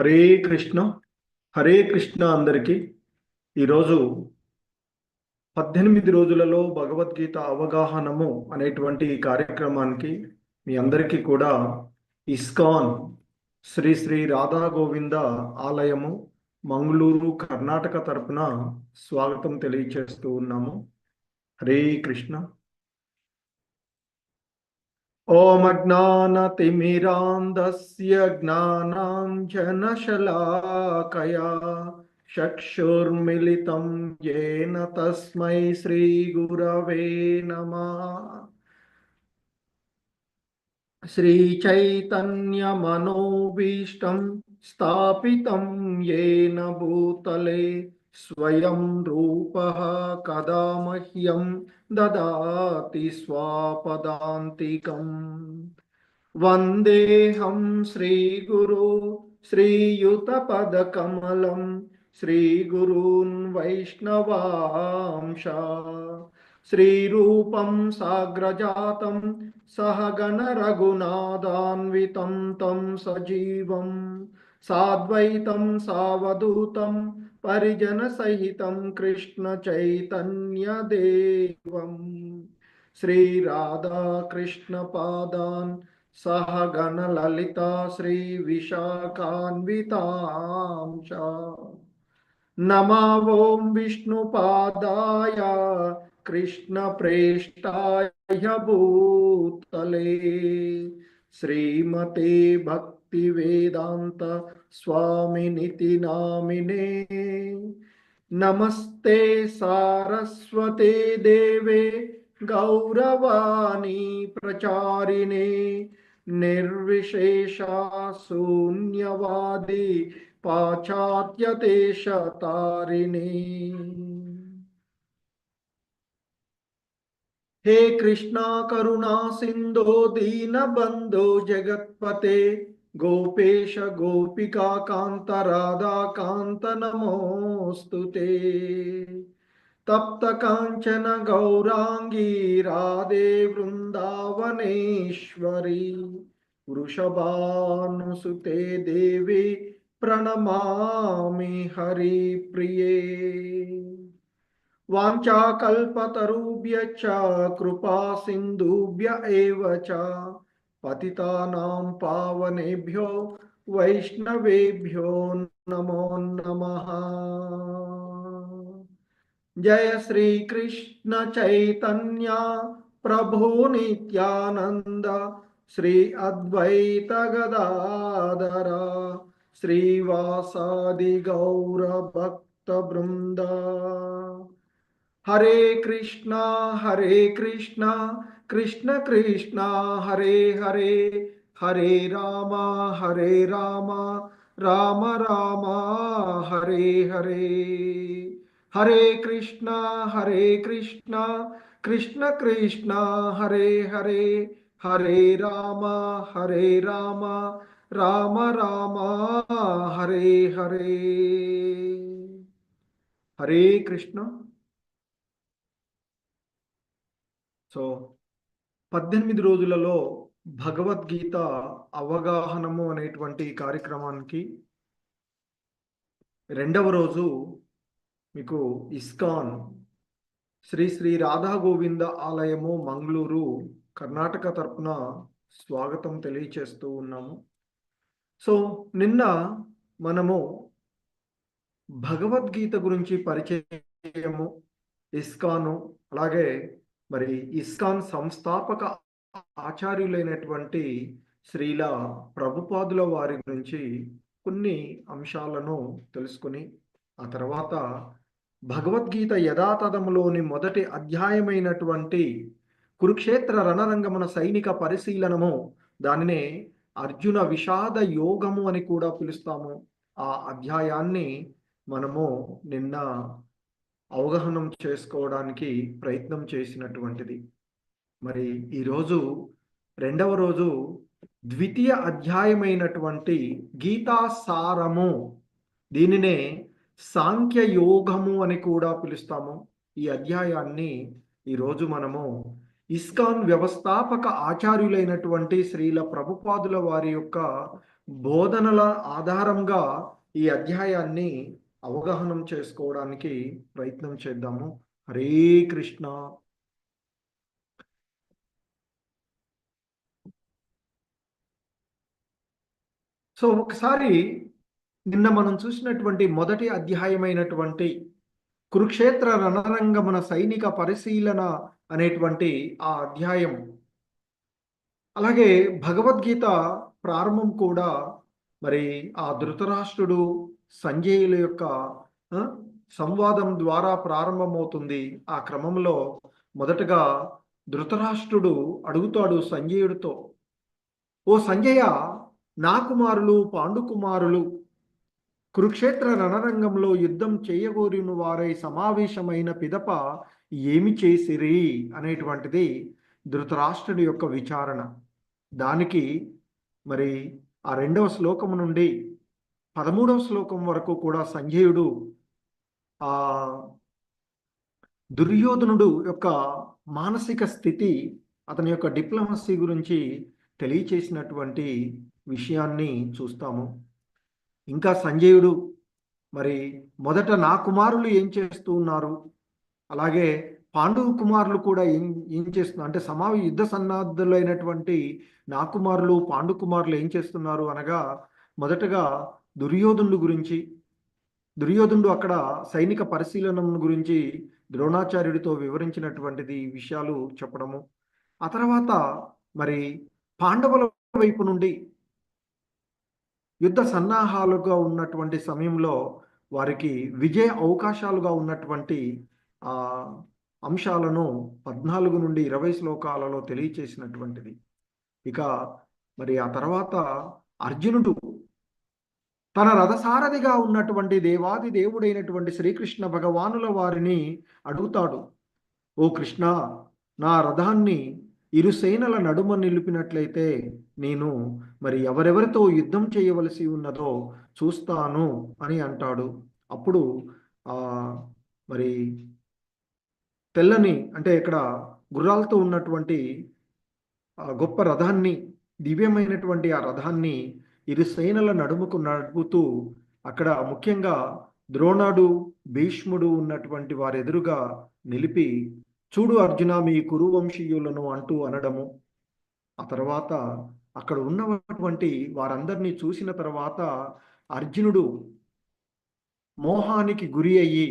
హరే కృష్ణ. హరే కృష్ణ అందరికీ. ఈరోజు 18 రోజులలో భగవద్గీత అవగాహనము అనేటువంటి ఈ కార్యక్రమానికి మీ అందరికీ కూడా ఇస్కాన్ శ్రీ శ్రీ రాధా గోవింద ఆలయము మంగళూరు కర్ణాటక తరపున స్వాగతం తెలియచేస్తూ ఉన్నాము. హరే కృష్ణ. ఓం అజ్ఞానతిమిరాంధస్య జ్ఞానాంజనశలాకయా చక్షుర్మిలితం యేన తస్మై శ్రీగురవే నమః. శ్రీచైతన్యమనోభీష్టం స్థాపితం యేన భూతలే స్వయం రూపః కదా మహ్యం దదాతి స్వపదాంతికం. వందేహం శ్రీగురు శ్రీయుతపదకమలం శ్రీగురూన్ వైష్ణవాంశ శ్రీరూపం సాగ్రజాతం సహగణ రఘునాథాన్వితం తం సజీవం సాద్వైతం సావధూతం పరిజన సహితం కృష్ణ చైతన్య దేవం శ్రీ రాధా కృష్ణ పాదాన్ సహగణ లలితా శ్రీ విశాఖాన్వితాంశ. నమో ఓం విష్ణుపాదాయ కృష్ణ ప్రేష్టాయ భూతలే శ్రీమతే భక్తి వేదాంత స్వామినితి నామినే. నమస్తే సారస్వతే దేవే గౌరవాణి ప్రచారిణే నిర్విశేష శూన్యవాది పాశ్చాత్య దేశతారిణి. హే కృష్ణ కరుణా సింధో దీనబంధో జగత్పతే గోపేశ గోపికా కాంత రాధా కాంత నమోస్తుతే. తప్త కాంచన గౌరాంగీ రాధే వృందావనేశ్వరి వృషభానుసుతే దేవి ప్రణమామి హరి ప్రియే. వాంఛాకల్పతరుభ్యశ్చ కృపా సింధుభ్య ఏవ చ పతితానాం పావనేభ్యో వైష్ణవేభ్యో నమో నమః. జయ శ్రీ కృష్ణ చైతన్య ప్రభు నిత్యానంద శ్రీ అద్వైత గదాధర శ్రీవాసాది గౌర భక్త బృంద. హరే కృష్ణ కృష్ణ కృష్ణ హరే హరే హరే రామ రామ రామ హరే హరే. హరే కృష్ణ కృష్ణ కృష్ణ హరే హరే హరే రామ రామ రామ హరే హరే. హరే కృష్ణ. సో 18 రోజులలో భగవద్గీత అవగాహనము అనేటువంటి కార్యక్రమానికి రెండవ రోజు మీకు ఇస్కాన్ శ్రీ శ్రీ రాధా గోవింద ఆలయము మంగళూరు కర్ణాటక తరపున స్వాగతం తెలియచేస్తూ ఉన్నాము. సో నిన్న మనము భగవద్గీత గురించి పరిచయము, ఇస్కాను, అలాగే మరి ఇస్కాన్ సంస్థాపక ఆచార్యులైనటువంటి శ్రీల ప్రభుపాదుల వారి గురించి కొన్ని అంశాలను తెలుసుకుని ఆ తర్వాత భగవద్గీత యథాతథములోని మొదటి అధ్యాయమైనటువంటి కురుక్షేత్ర రణరంగమున సైనిక పరిశీలనము, దానినే అర్జున విషాద యోగము అని కూడా పిలుస్తాము. ఆ అధ్యాయాన్ని మనము నిన్న అవగాహనం చేసుకోవడానికి ప్రయత్నం చేసినటువంటిది. మరి ఈరోజు రెండవ రోజు ద్వితీయ అధ్యాయమైనటువంటి గీతా సారము, దీనినే సాంఖ్య యోగము అని కూడా పిలుస్తాము. ఈ అధ్యాయాన్ని ఈరోజు మనము ఇస్కాన్ వ్యవస్థాపక ఆచార్యులైనటువంటి శ్రీల ప్రభుపాదుల వారి యొక్క బోధనల ఆధారంగా ఈ అధ్యాయాన్ని అవగాహన చేసుకోవడానికి ప్రయత్నం చేద్దాము. హరే కృష్ణ. సో ఒకసారి నిన్న మనం చూసినటువంటి మొదటి అధ్యాయమైనటువంటి కురుక్షేత్ర రణరంగమున సైనిక పరిశీలన అనేటువంటి ఆ అధ్యాయం, అలాగే భగవద్గీత ప్రారంభం కూడా మరి ఆ ధృతరాష్ట్రుడు సంజయుల యొక్క ఆ, సంవాదం ద్వారా ప్రారంభమవుతుంది. ఆ క్రమంలో మొదటగా ధృతరాష్ట్రుడు అడుగుతాడు సంజయుడితో, ఓ సంజయ, నా కుమారులు పాండుకుమారులు కురుక్షేత్ర రణరంగంలో యుద్ధం చేయగోరిన వారై సమావేశమైన పిదప ఏమి చేసిరి అనేటువంటిది ధృతరాష్ట్రుడి యొక్క విచారణ. దానికి మరి ఆ 2వ శ్లోకం నుండి 13వ శ్లోకం వరకు కూడా సంజయుడు ఆ దుర్యోధనుడు యొక్క మానసిక స్థితి, అతని యొక్క డిప్లొమసీ గురించి తెలియచేసినటువంటి విషయాన్ని చూస్తాము. ఇంకా సంజయుడు మరి మొదట నా కుమారులు ఏం చేస్తూ ఉన్నారు, అలాగే పాండవ కుమారులు కూడా ఏం చేస్తున్నారు అంటే యుద్ధ సన్నద్ధులైనటువంటి నా కుమారులు పాండు కుమారులు ఏం చేస్తున్నారు అనగా, మొదటగా దుర్యోధనుడు గురించి, దుర్యోధనుడు అక్కడ సైనిక పరిశీలన గురించి ద్రోణాచార్యుడితో వివరించినటువంటిది విషయాలు చెప్పడము. ఆ తర్వాత మరి పాండవుల వైపు నుండి యుద్ధ సన్నాహాలుగా ఉన్నటువంటి సమయంలో వారికి విజయ అవకాశాలుగా ఉన్నటువంటి ఆ అంశాలను 14 నుండి 20 శ్లోకాలలో తెలియచేసినటువంటిది. ఇక మరి ఆ తర్వాత అర్జునుడు తన రథసారథిగా ఉన్నటువంటి దేవాది దేవుడైనటువంటి శ్రీకృష్ణ భగవానుల వారిని అడుగుతాడు, ఓ కృష్ణ, నా రథాన్ని ఇరు సేనల నడుమ నిలిపినట్లయితే నేను మరి ఎవరెవరితో యుద్ధం చేయవలసి ఉన్నదో చూస్తాను అని అంటాడు. అప్పుడు ఆ మరి తెల్లని అంటే ఇక్కడ గుర్రాలతో ఉన్నటువంటి గొప్ప రథాన్ని, దివ్యమైనటువంటి ఆ రథాన్ని ఇరు సేనల నడుముకు నడుపుతూ అక్కడ ముఖ్యంగా ద్రోణుడు భీష్ముడు ఉన్నటువంటి వారి ఎదురుగా నిలిపి, చూడు అర్జున, మీ కురువంశీయులను అంటూ అనడము. ఆ తర్వాత అక్కడ ఉన్నటువంటి వారందరినీ చూసిన తర్వాత అర్జునుడు మోహానికి గురి అయ్యి,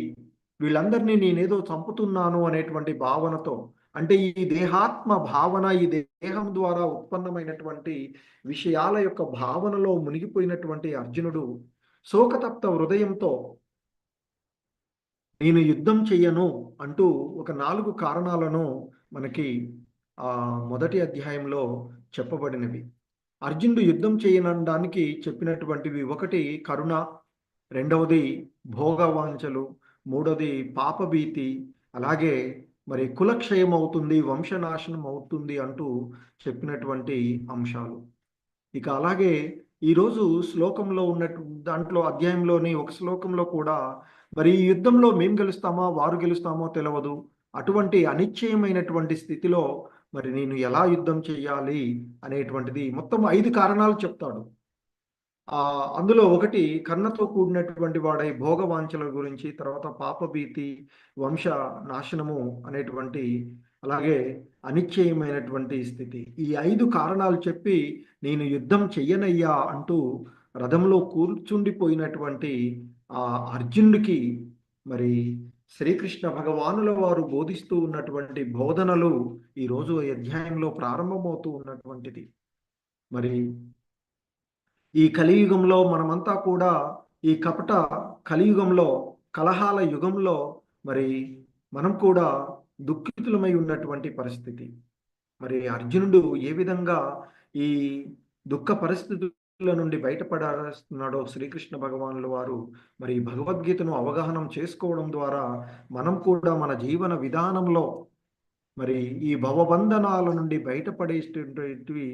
వీళ్ళందరినీ నేనేదో చంపుతున్నాను అనేటువంటి భావనతో, అంటే ఈ దేహాత్మ భావన, ఈ దేహం ద్వారా ఉత్పన్నమైనటువంటి విషయాల యొక్క భావనలో మునిగిపోయినటువంటి అర్జునుడు శోకతప్త హృదయంతో నేను యుద్ధం చెయ్యను అంటూ ఒక 4 కారణాలను మనకి మొదటి అధ్యాయంలో చెప్పబడినవి. అర్జునుడు యుద్ధం చేయనడానికి చెప్పినటువంటివి, ఒకటి కరుణ, రెండవది భోగవాంఛలు, మూడవది పాపభీతి, అలాగే మరి కులక్షయం అవుతుంది, వంశనాశనం అవుతుంది అంటూ చెప్పినటువంటి అంశాలు. ఇక అలాగే ఈరోజు శ్లోకంలో ఉన్నట్టు దాంట్లో అధ్యాయంలోని ఒక శ్లోకంలో కూడా మరి ఈ యుద్ధంలో మేము గెలుస్తామా వారు గెలుస్తామో తెలియదు, అటువంటి అనిశ్చయమైనటువంటి స్థితిలో మరి నేను ఎలా యుద్ధం చేయాలి అనేటువంటిది మొత్తం 5 కారణాలు చెప్తాడు. అందులో ఒకటి కర్ణతో కూడినటువంటి వాడై భోగవాంఛల గురించి, తర్వాత పాపభీతి, వంశ నాశనము అనేటువంటి, అలాగే అనిశ్చయమైనటువంటి స్థితి. ఈ 5 కారణాలు చెప్పి నేను యుద్ధం చెయ్యనయ్యా అంటూ రథంలో కూర్చుండిపోయినటువంటి ఆ అర్జునుడికి మరి శ్రీకృష్ణ భగవానుల వారు బోధిస్తూ ఉన్నటువంటి బోధనలు ఈరోజు ఈ అధ్యాయంలో ప్రారంభమవుతూ ఉన్నటువంటిది. మరి ఈ కలియుగంలో మనమంతా కూడా ఈ కపట కలియుగంలో, కలహాల యుగంలో మరి మనం కూడా దుఃఖితులమై ఉన్నటువంటి పరిస్థితి. మరి అర్జునుడు ఏ విధంగా ఈ దుఃఖ పరిస్థితుల నుండి బయటపడాస్తున్నాడో శ్రీకృష్ణ భగవానుల వారు మరి భగవద్గీతను అవగాహన చేసుకోవడం ద్వారా మనం కూడా మన జీవన విధానంలో మరి ఈ భవబంధనాల నుండి బయటపడేటువంటి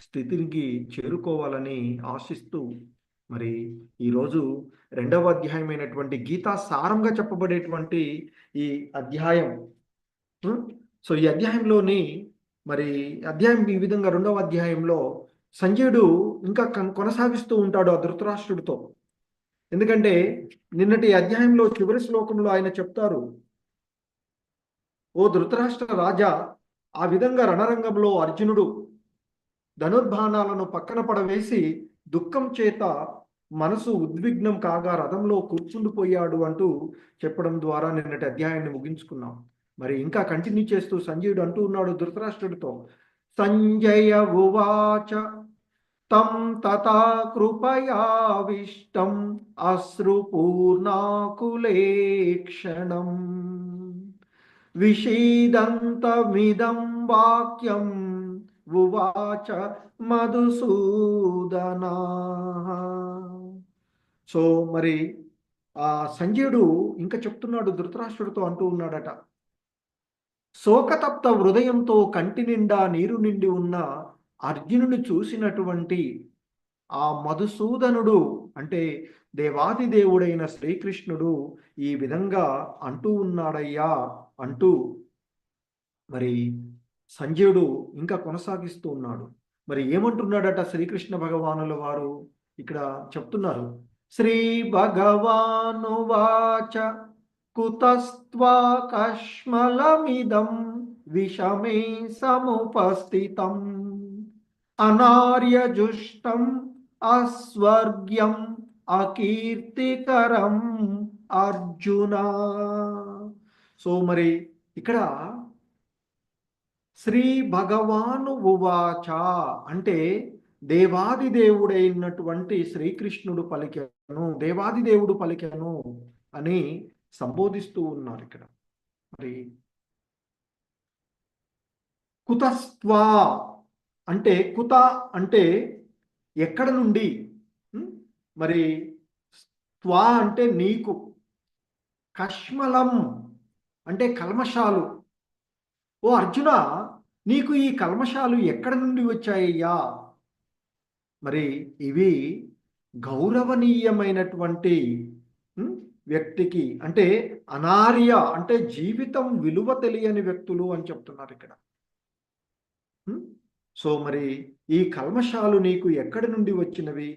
స్థితికి చేరుకోవాలని ఆశిస్తూ మరి ఈరోజు 2వ అధ్యాయమైనటువంటి గీతా సారంగా చెప్పబడేటువంటి ఈ అధ్యాయం. సో ఈ అధ్యాయంలోని మరి అధ్యాయం ఈ విధంగా 2వ అధ్యాయంలో సంజయుడు ఇంకా కొనసాగిస్తూ ఉంటాడు ఆ ధృతరాష్ట్రుడితో. ఎందుకంటే నిన్నటి అధ్యాయంలో చివరి శ్లోకంలో ఆయన చెప్తారు, ఓ ధృతరాష్ట్ర రాజా, ఆ విధంగా రణరంగంలో అర్జునుడు ధనుర్బాణాలను పక్కన పడవేసి దుఃఖం చేత మనసు ఉద్విగ్నం కాగా రథంలో కూర్చుండిపోయాడు అంటూ చెప్పడం ద్వారా నిన్నటి అధ్యాయాన్ని ముగించుకున్నాం. మరి ఇంకా కంటిన్యూ చేస్తూ సంజయుడు అంటూ ఉన్నాడు ధృతరాష్ట్రుడితో, సంజయ ఉవాచ తం తథా కృపయావిష్టం అశ్రుపూర్ణాకులేక్షణం విషీదంతమిదం వాక్యం ఉవాచ మధుసూదన. సో మరి ఆ సంజయుడు ఇంకా చెప్తున్నాడు ధృతరాష్ట్రుడితో అంటూ ఉన్నాడట, శోకతప్త హృదయంతో కంటి నిండా నీరు నిండి ఉన్న అర్జునుని చూసినటువంటి ఆ మధుసూదనుడు అంటే దేవాది దేవుడైన శ్రీకృష్ణుడు ఈ విధంగా అంటూ ఉన్నాడయ్యా అంటూ మరి సంజయుడు ఇంకా కొనసాగిస్తూ ఉన్నాడు. మరి ఏమంటున్నాడట శ్రీకృష్ణ భగవానుల వారు ఇక్కడ చెప్తున్నారు, శ్రీ భగవానువాచ కుతస్త్వా కష్మలమిదం విషమే సముపస్థితం అనార్యజుష్టం అస్వర్గ్యం అకీర్తికరం అర్జున. సో మరి ఇక్కడ శ్రీ భగవాను ఉవాచ అంటే దేవాది దేవుడైనటువంటి శ్రీకృష్ణుడు పలికెను, దేవాది దేవుడు పలికెను అని సంబోధిస్తూ ఉన్నారు ఇక్కడ. మరి కుతస్త్వా అంటే కుత అంటే ఎక్కడ నుండి, మరి త్వా అంటే నీకు, కష్మలం అంటే కల్మషాలు, ఓ అర్జున నీకు ఈ కల్మషాలు ఎక్కడ నుండి వచ్చాయ్యా? మరి ఇవి గౌరవనీయమైనటువంటి వ్యక్తికి అంటే అనార్య అంటే జీవితం విలువ తెలియని వ్యక్తులు అని చెప్తున్నారు ఇక్కడ. సో మరి ఈ కల్మషాలు నీకు ఎక్కడి నుండి వచ్చినవి?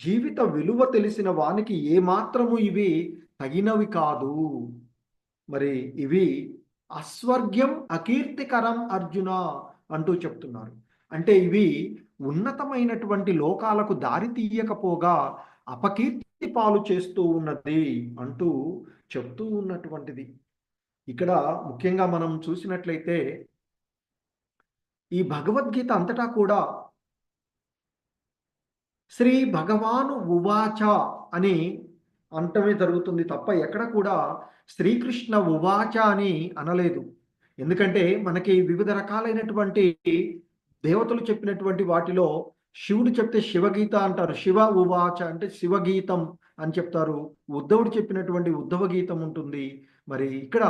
జీవిత విలువ తెలిసిన వానికి ఏమాత్రము ఇవి తగినవి కాదు. మరి ఇవి అస్వర్గ్యం అకీర్తికరం అర్జున అంటూ చెప్తున్నారు. అంటే ఇవి ఉన్నతమైనటువంటి లోకాలకు దారి తీయకపోగా అపకీర్తి పాలు చేస్తూ ఉన్నది అంటూ చెప్తూ ఉన్నటువంటిది. ఇక్కడ ముఖ్యంగా మనం చూసినట్లయితే ఈ భగవద్గీత అంతటా కూడా శ్రీ భగవాను ఉవాచ అని అంటమే జరుగుతుంది తప్ప ఎక్కడ కూడా శ్రీకృష్ణ ఉవాచ అని అనలేదు. ఎందుకంటే మనకి వివిధ రకాలైనటువంటి దేవతలు చెప్పినటువంటి వాటిలో శివుడు చెప్తే శివగీత అంటారు, శివ ఉవాచ అంటే శివగీతం అని చెప్తారు. ఉద్ధవుడు చెప్పినటువంటి ఉద్ధవ గీతం ఉంటుంది. మరి ఇక్కడ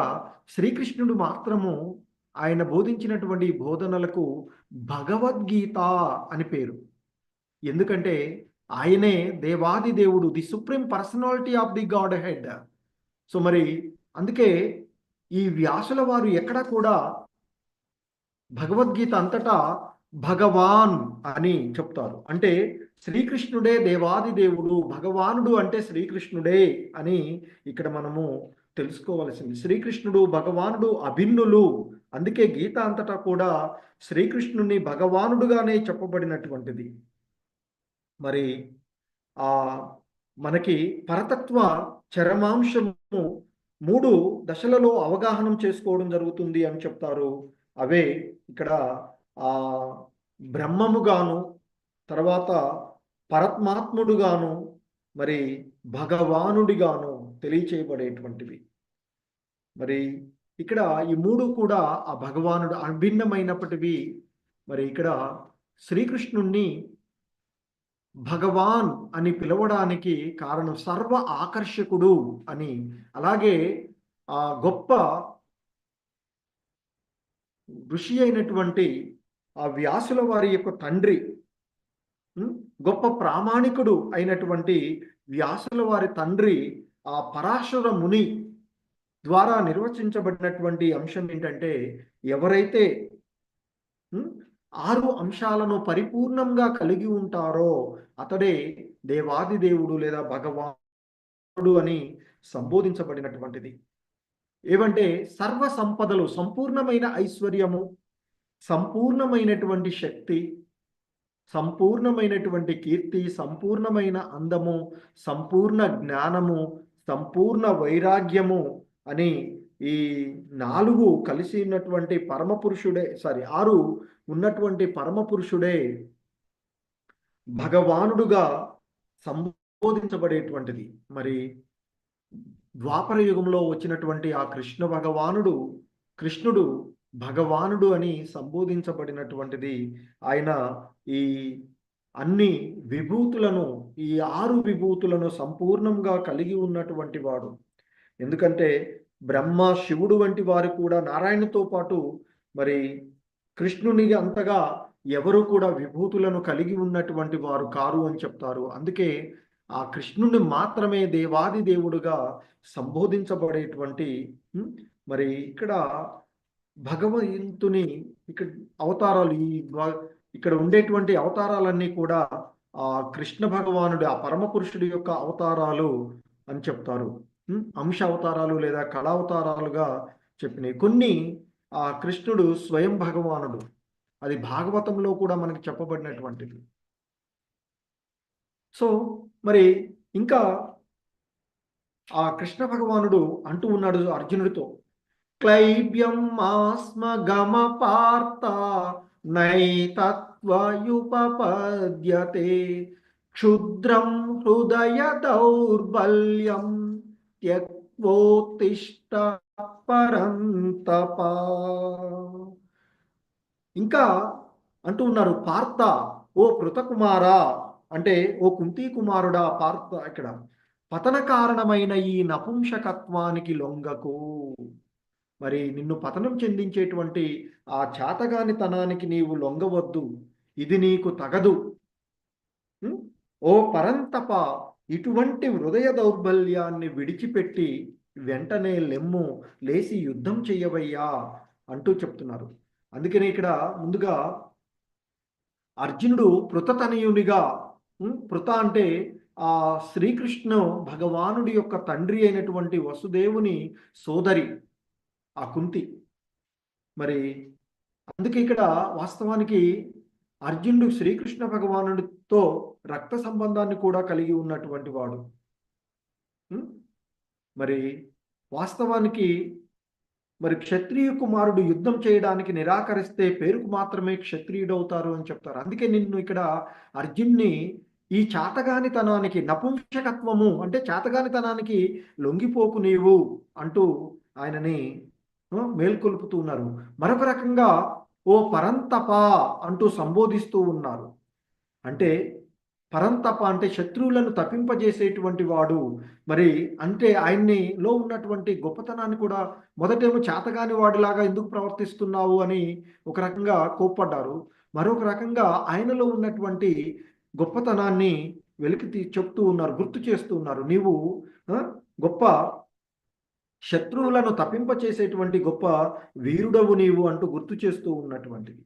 శ్రీకృష్ణుడు మాత్రము ఆయన బోధించినటువంటి బోధనలకు భగవద్గీత అని పేరు. ఎందుకంటే ఆయనే దేవాది దేవుడు, the supreme personality of the God head. So మరి అందుకే ఈ వ్యాసుల వారు ఎక్కడ కూడా భగవద్గీత అంతటా భగవాన్ అని చెప్తారు. అంటే శ్రీకృష్ణుడే దేవాది దేవుడు, భగవానుడు అంటే శ్రీకృష్ణుడే అని ఇక్కడ మనము తెలుసుకోవలసింది. శ్రీకృష్ణుడు భగవానుడు అభిన్నులు. అందుకే గీత అంతటా కూడా శ్రీకృష్ణుని భగవానుడుగానే చెప్పబడినటువంటిది. మరి మనకి పరతత్వ చరమాంశము 3 దశలలో అవగాహనం చేసుకోవడం జరుగుతుంది అని చెప్తారు. అవే ఇక్కడ బ్రహ్మముగాను, తర్వాత పరమాత్ముడుగాను, మరి భగవానుడిగాను తెలియచేయబడేటువంటివి. మరి ఇక్కడ ఈ 3 కూడా ఆ భగవానుడు అభిన్నమైనప్పటివి. మరి ఇక్కడ శ్రీకృష్ణుణ్ణి భగవాన్ అని పిలవడానికి కారణం సర్వ ఆకర్షకుడు అని. అలాగే ఆ గొప్ప ఋషి అయినటువంటి ఆ వ్యాసుల వారి యొక్క తండ్రి, గొప్ప ప్రామాణికుడు అయినటువంటి వ్యాసుల వారి తండ్రి ఆ పరాశర ముని ద్వారా నిర్వచించబడినటువంటి అంశం ఏంటంటే, ఎవరైతే 6 అంశాలను పరిపూర్ణంగా కలిగి ఉంటారో అతడే దేవాది దేవుడు లేదా భగవానుడు అని సంబోధించబడినటువంటిది. ఏవంటే సర్వ సంపదలు, సంపూర్ణమైన ఐశ్వర్యము, సంపూర్ణమైనటువంటి శక్తి, సంపూర్ణమైనటువంటి కీర్తి, సంపూర్ణమైన అందము, సంపూర్ణ జ్ఞానము, సంపూర్ణ వైరాగ్యము అని ఈ 4 కలిసి ఉన్నటువంటి పరమపురుషుడే, 6 ఉన్నటువంటి పరమపురుషుడే భగవానుడుగా సంబోధించబడేటువంటిది. మరి ద్వాపర యుగంలో వచ్చినటువంటి ఆ కృష్ణుడు భగవానుడు అని సంబోధించబడినటువంటిది. ఆయన ఈ అన్ని విభూతులను, ఈ 6 విభూతులను సంపూర్ణంగా కలిగి ఉన్నటువంటి వాడు. ఎందుకంటే బ్రహ్మ, శివుడు వంటి వారు కూడా నారాయణతో పాటు మరి కృష్ణుని అంతగా ఎవరు కూడా విభూతులను కలిగి ఉన్నటువంటి వారు కారు అని చెప్తారు. అందుకే ఆ కృష్ణుని మాత్రమే దేవాది దేవుడుగా సంబోధించబడేటువంటి మరి ఇక్కడ భగవంతుని ఇక్కడ అవతారాలు, ఇక్కడ ఉండేటువంటి అవతారాలన్నీ కూడా ఆ కృష్ణ భగవానుడి, ఆ పరమ పురుషుడి యొక్క అవతారాలు అని చెప్తారు. అంశ అవతారాలు లేదా కళావతారాలుగా చెప్పినాయి. కొన్ని ఆ కృష్ణుడు స్వయం భగవానుడు, అది భాగవతంలో కూడా మనకి చెప్పబడినటువంటిది. సో మరి ఇంకా ఆ కృష్ణ భగవానుడు అంటూ ఉన్నాడు అర్జునుడితో, క్లైబ్యం ఆస్మగమ పార్థ నైతత్వయుపపద్యతే క్షుద్రం హృదయ దౌర్బల్యం త్యక్వోత్తిష్ట పరంతప. ఇంకా అంటూ ఉన్నారు, పార్థ, ఓ పృతకుమారా, అంటే ఓ కుంతీ కుమారుడా పార్థ, ఇక్కడ పతన కారణమైన ఈ నపుంసకత్వానికి లొంగకు. మరి నిన్ను పతనం చెందించేటువంటి ఆ చాతగానితనానికి నీవు లొంగవద్దు, ఇది నీకు తగదు. ఓ పరంతప, ఇటువంటి హృదయ దౌర్బల్యాన్ని విడిచిపెట్టి వెంటనే లెమ్ము, లేచి యుద్ధం చెయ్యవయ్యా అంటూ చెప్తున్నారు. అందుకని ఇక్కడ ముందుగా అర్జునుడు పృతతనయునిగా, పృత అంటే ఆ శ్రీకృష్ణ భగవానుడి యొక్క తండ్రి అయినటువంటి వసుదేవుని సోదరి ఆ కుంతి. మరి అందుకే ఇక్కడ వాస్తవానికి అర్జునుడు శ్రీకృష్ణ భగవానుడితో రక్త సంబంధాన్ని కూడా కలిగి ఉన్నటువంటి వాడు. మరి వాస్తవానికి మరి క్షత్రియ కుమారుడు యుద్ధం చేయడానికి నిరాకరిస్తే పేరుకు మాత్రమే క్షత్రియుడవుతారు అని చెప్తారు. అందుకే నిన్ను ఇక్కడ అర్జున్ని ఈ చాతగానితనానికి, నపుంసకత్వము అంటే చాతగానితనానికి లొంగిపోకు నీవు అంటూ ఆయనని మేల్కొల్పుతూ ఉన్నారు. మరొక రకంగా ఓ పరంతప అంటూ సంబోధిస్తూ ఉన్నారు. అంటే పరంతప అంటే శత్రువులను తప్పింపజేసేటువంటి వాడు. మరి అంటే లో ఉన్నటువంటి గొప్పతనాన్ని కూడా మొదటేమో చేతగాని వాడిలాగా ఎందుకు ప్రవర్తిస్తున్నావు అని ఒక రకంగా కోప్పడ్డారు. మరొక రకంగా ఆయనలో ఉన్నటువంటి గొప్పతనాన్ని వెలికి చెప్తూ ఉన్నారు, గుర్తు చేస్తూ ఉన్నారు. నీవు గొప్ప శత్రువులను తప్పింపచేసేటువంటి గొప్ప వీరుడవు నీవు అంటూ గుర్తు చేస్తూ ఉన్నటువంటిది.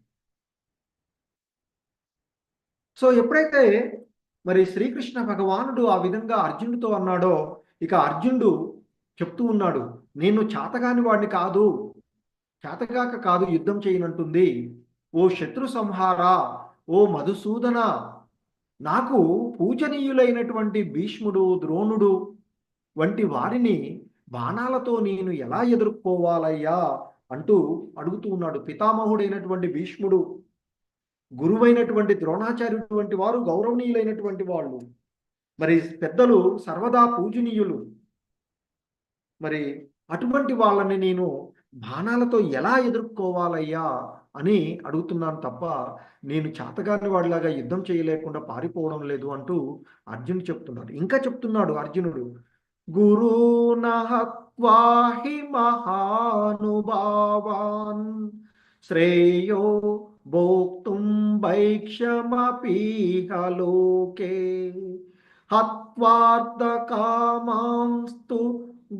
సో ఎప్పుడైతే మరి శ్రీకృష్ణ భగవానుడు ఆ విధంగా అర్జునుడితో అన్నాడో, ఇక అర్జునుడు చెప్తూ ఉన్నాడు, నేను చాతగాని వాడిని కాదు, చాతగాక కాదు యుద్ధం చేయనంటుంది. ఓ శత్రు సంహార, ఓ మధుసూదన, నాకు పూజనీయులైనటువంటి భీష్ముడు, ద్రోణుడు వంటి వారిని బాణాలతో నేను ఎలా ఎదుర్కోవాలయ్యా అంటూ అడుగుతూ ఉన్నాడు. పితామహుడైనటువంటి భీష్ముడు, గురువైనటువంటి ద్రోణాచార్యుడు వంటి వారు గౌరవనీయులైనటువంటి వాళ్ళు, మరి పెద్దలు సర్వదా పూజనీయులు. మరి అటువంటి వాళ్ళని నేను బాణాలతో ఎలా ఎదుర్కోవాలయ్యా అని అడుగుతున్నాను తప్ప నేను చాతగాని వాడిలాగా యుద్ధం చేయలేకుండా పారిపోవడం లేదు అంటూ అర్జునుడు చెప్తున్నాడు. ఇంకా చెప్తున్నాడు అర్జునుడు, గురునహత్వాహి మహానుభావాన్ శ్రేయో భోక్తుం భైక్షమపీహ లోకే హత్వార్థకామాంస్తు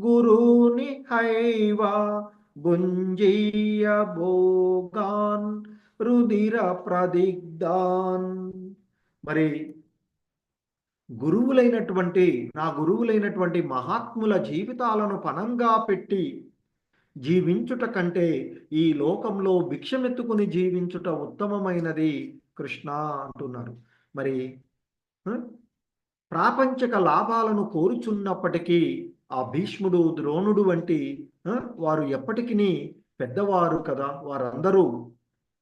గురుని హైవ భుంజీయ భోగాన్ రుధిర ప్రదిగ్ధాన్. మరి నా గురువులైనటువంటి మహాత్ముల జీవితాలను పణంగా పెట్టి జీవించుట కంటే ఈ లోకంలో భిక్షమెత్తుకుని జీవించుట ఉత్తమమైనది కృష్ణ అంటున్నారు. మరి ప్రాపంచిక లాభాలను కోరుచున్నప్పటికీ ఆ భీష్ముడు, ద్రోణుడు వంటి వారు ఎప్పటికీ పెద్దవారు కదా, వారందరూ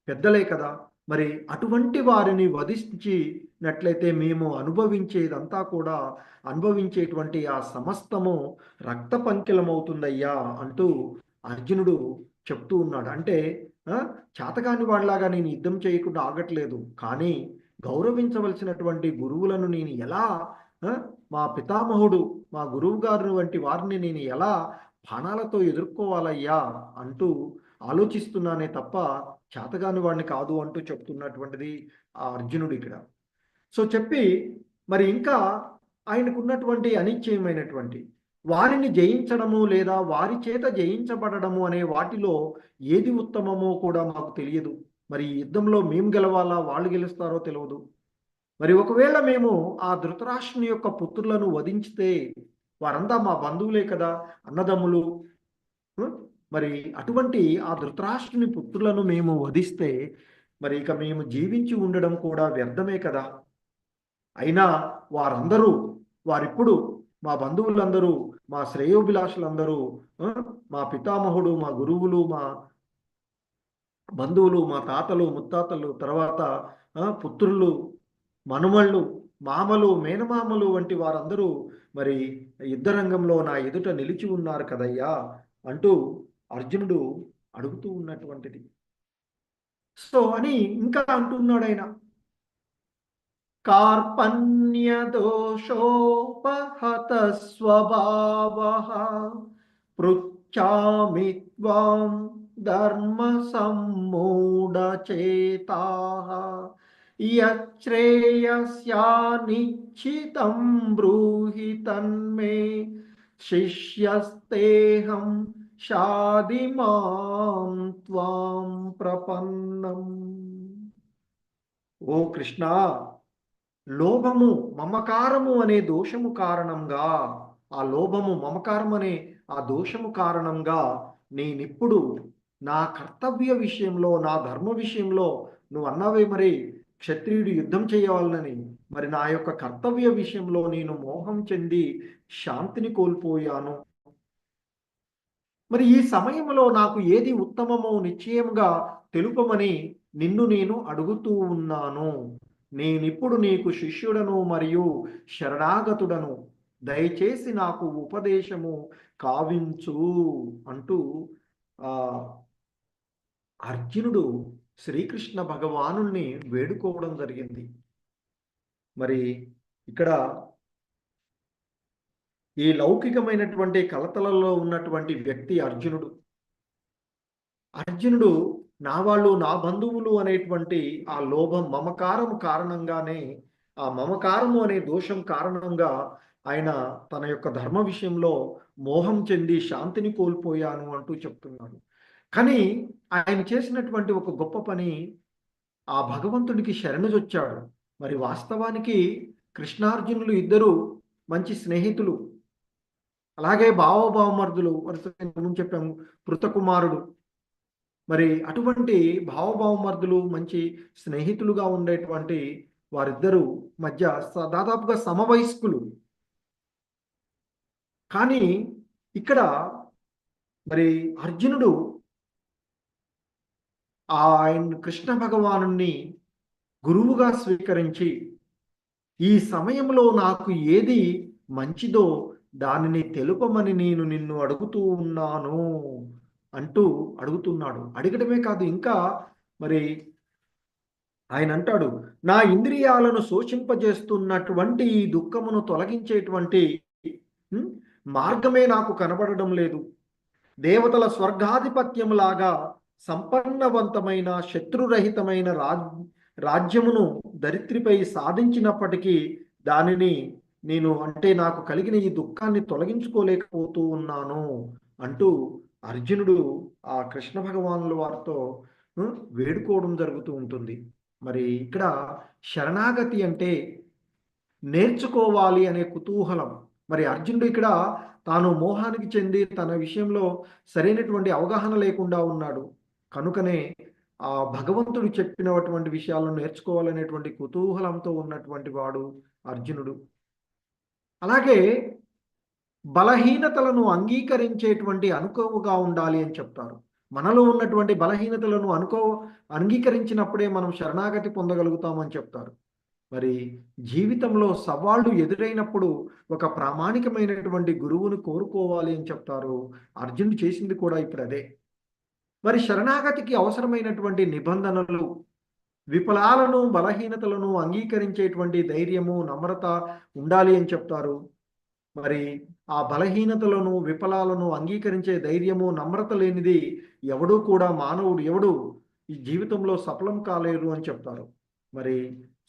పెద్దలే కదా. మరి అటువంటి వారిని వధించినట్లయితే మేము అనుభవించేటువంటి ఆ సమస్తము రక్త పంకిలమవుతుందయ్యా అంటూ అర్జునుడు చెప్తూ ఉన్నాడు. అంటే చేతకాని వాళ్ళలాగా నేను యుద్ధం చేయకుండా ఆగట్లేదు, కానీ గౌరవించవలసినటువంటి గురువులను నేను ఎలా, మా పితామహుడు, మా గురువు గారు వంటి వారిని నేను ఎలా బాణాలతో ఎదుర్కోవాలయ్యా అంటూ ఆలోచిస్తున్నానే తప్ప చేతగాని వాడిని కాదు అంటూ చెప్తున్నటువంటిది ఆ అర్జునుడు ఇక్కడ. సో చెప్పి మరి ఇంకా ఆయనకున్నటువంటి అనిశ్చయమైనటువంటి వారిని జయించడము లేదా వారి చేత జయించబడము అనే వాటిలో ఏది ఉత్తమమో కూడా మాకు తెలియదు. మరి ఈ యుద్ధంలో మేము గెలవాలా, వాళ్ళు గెలుస్తారో తెలియదు. మరి ఒకవేళ మేము ఆ ధృతరాష్ట్రుని యొక్క పుత్రులను వధించితే వారంతా మా బంధువులే కదా, అన్నదమ్ములు. మరి అటువంటి ఆ ధృతరాష్ట్రుని పుత్రులను మేము వధిస్తే మరి ఇక మేము జీవించి ఉండడం కూడా వ్యర్థమే కదా. అయినా వారిప్పుడు మా బంధువులందరూ, మా శ్రేయోభిలాషులందరూ, మా పితామహుడు, మా గురువులు, మా బంధువులు, మా తాతలు ముత్తాతలు, తర్వాత పుత్రులు, మనుమళ్ళు, మామలు, మేనమామలు వంటి వారందరూ మరి యుద్ధరంగంలో నా ఎదుట నిలిచి ఉన్నారు కదయ్యా అంటూ అర్జునుడు అడుగుతూ ఉన్నటువంటిది. సో అని ఇంకా అంటున్నాడు ఆయన, కార్పణ్య దోషోపహత స్వభావః పృచ్ఛామి త్వాం ధర్మ సమ్మూఢచేతాః యచ్ఛ్రేయస్యానిశ్చితం బ్రూహి తన్మే శిష్యస్తేహం షాదిమాం త్వాం ప్రపన్నం. ఓ కృష్ణ, లోభము మమకారము అనే దోషము కారణంగా, ఆ లోభము మమకారం అనే ఆ దోషము కారణంగా నేనిప్పుడు నా కర్తవ్య విషయంలో, నా ధర్మ విషయంలో, నువ్వు అన్నావే మరి క్షత్రియుడు యుద్ధం చేయవాలని, మరి నా యొక్క కర్తవ్య విషయంలో నేను మోహం చెంది శాంతిని కోల్పోయాను. మరి ఈ సమయంలో నాకు ఏది ఉత్తమమో నిశ్చయంగా తెలుపమని నిన్ను నేను అడుగుతూ ఉన్నాను. నేనిప్పుడు నీకు శిష్యుడను మరియు శరణాగతుడను, దయచేసి నాకు ఉపదేశము కావించు అంటూ అర్జునుడు శ్రీకృష్ణ భగవానుణ్ణి వేడుకోవడం జరిగింది. మరి ఇక్కడ ఈ లౌకికమైనటువంటి కలతలలో ఉన్నటువంటి వ్యక్తి అర్జునుడు నా వాళ్ళు, నా బంధువులు అనేటువంటి ఆ లోభం, మమకారం కారణంగానే, ఆ మమకారము అనే దోషం కారణంగా ఆయన తన యొక్క ధర్మ విషయంలో మోహం చెంది శాంతిని కోల్పోయాను అంటూ చెప్తున్నాడు. కానీ ఆయన చేసినటువంటి ఒక గొప్ప పని, ఆ భగవంతుడికి శరణుజొచ్చాడు. మరి వాస్తవానికి కృష్ణార్జునులు ఇద్దరు మంచి స్నేహితులు, అలాగే భావభావమర్దులు. వరుసగా చెప్పాము, పృతకుమారుడు. మరి అటువంటి భావభావమర్దులు, మంచి స్నేహితులుగా ఉండేటువంటి వారిద్దరూ మధ్య దాదాపుగా సమవయస్కులు. కానీ ఇక్కడ మరి అర్జునుడు ఆయన కృష్ణ భగవానుణ్ణి గురువుగా స్వీకరించి, ఈ సమయంలో నాకు ఏది మంచిదో దానిని తెలుపమని నేను నిన్ను అడుగుతూ ఉన్నాను అంటూ అడుగుతున్నాడు. అడగడమే కాదు, ఇంకా మరి ఆయన అంటాడు, నా ఇంద్రియాలను శోషింపజేస్తున్నటువంటి ఈ దుఃఖమును తొలగించేటువంటి మార్గమే నాకు కనబడడం లేదు. దేవతల స్వర్గాధిపత్యం లాగా సంపన్నవంతమైన శత్రురహితమైన రాజ్యమును దరిత్రిపై సాధించినప్పటికీ దానిని నేను, అంటే నాకు కలిగిన ఈ దుఃఖాన్ని తొలగించుకోలేకపోతూ ఉన్నాను అంటూ అర్జునుడు ఆ కృష్ణ భగవానుల వారితో వేడుకోవడం జరుగుతూ ఉంటుంది. మరి ఇక్కడ శరణాగతి అంటే నేర్చుకోవాలి అనే కుతూహలం. మరి అర్జునుడు ఇక్కడ తాను మోహానికి చెంది తన విషయంలో సరైనటువంటి అవగాహన లేకుండా ఉన్నాడు. కనుకనే ఆ భగవంతుడు చెప్పినటువంటి విషయాలను నేర్చుకోవాలనేటువంటి కుతూహలంతో ఉన్నటువంటి వాడు అర్జునుడు. అలాగే బలహీనతలను అంగీకరించేటువంటి అనుకువగా ఉండాలి అని చెప్తారు. మనలో ఉన్నటువంటి బలహీనతలను అంగీకరించినప్పుడే మనం శరణాగతి పొందగలుగుతామని చెప్తారు. మరి జీవితంలో సవాళ్లు ఎదురైనప్పుడు ఒక ప్రామాణికమైనటువంటి గురువును కోరుకోవాలి అని చెప్తారు. అర్జునుడు చేసింది కూడా ఇప్పుడు అదే. మరి శరణాగతికి అవసరమైనటువంటి నిబంధనలు, విఫలాలను బలహీనతలను అంగీకరించేటువంటి ధైర్యము, నమ్రత ఉండాలి అని చెప్తారు. మరి ఆ బలహీనతలను, విఫలాలను అంగీకరించే ధైర్యము, నమ్రత లేనిది మానవుడు ఎవడు ఈ జీవితంలో సఫలం కాలేరు అని చెప్తారు. మరి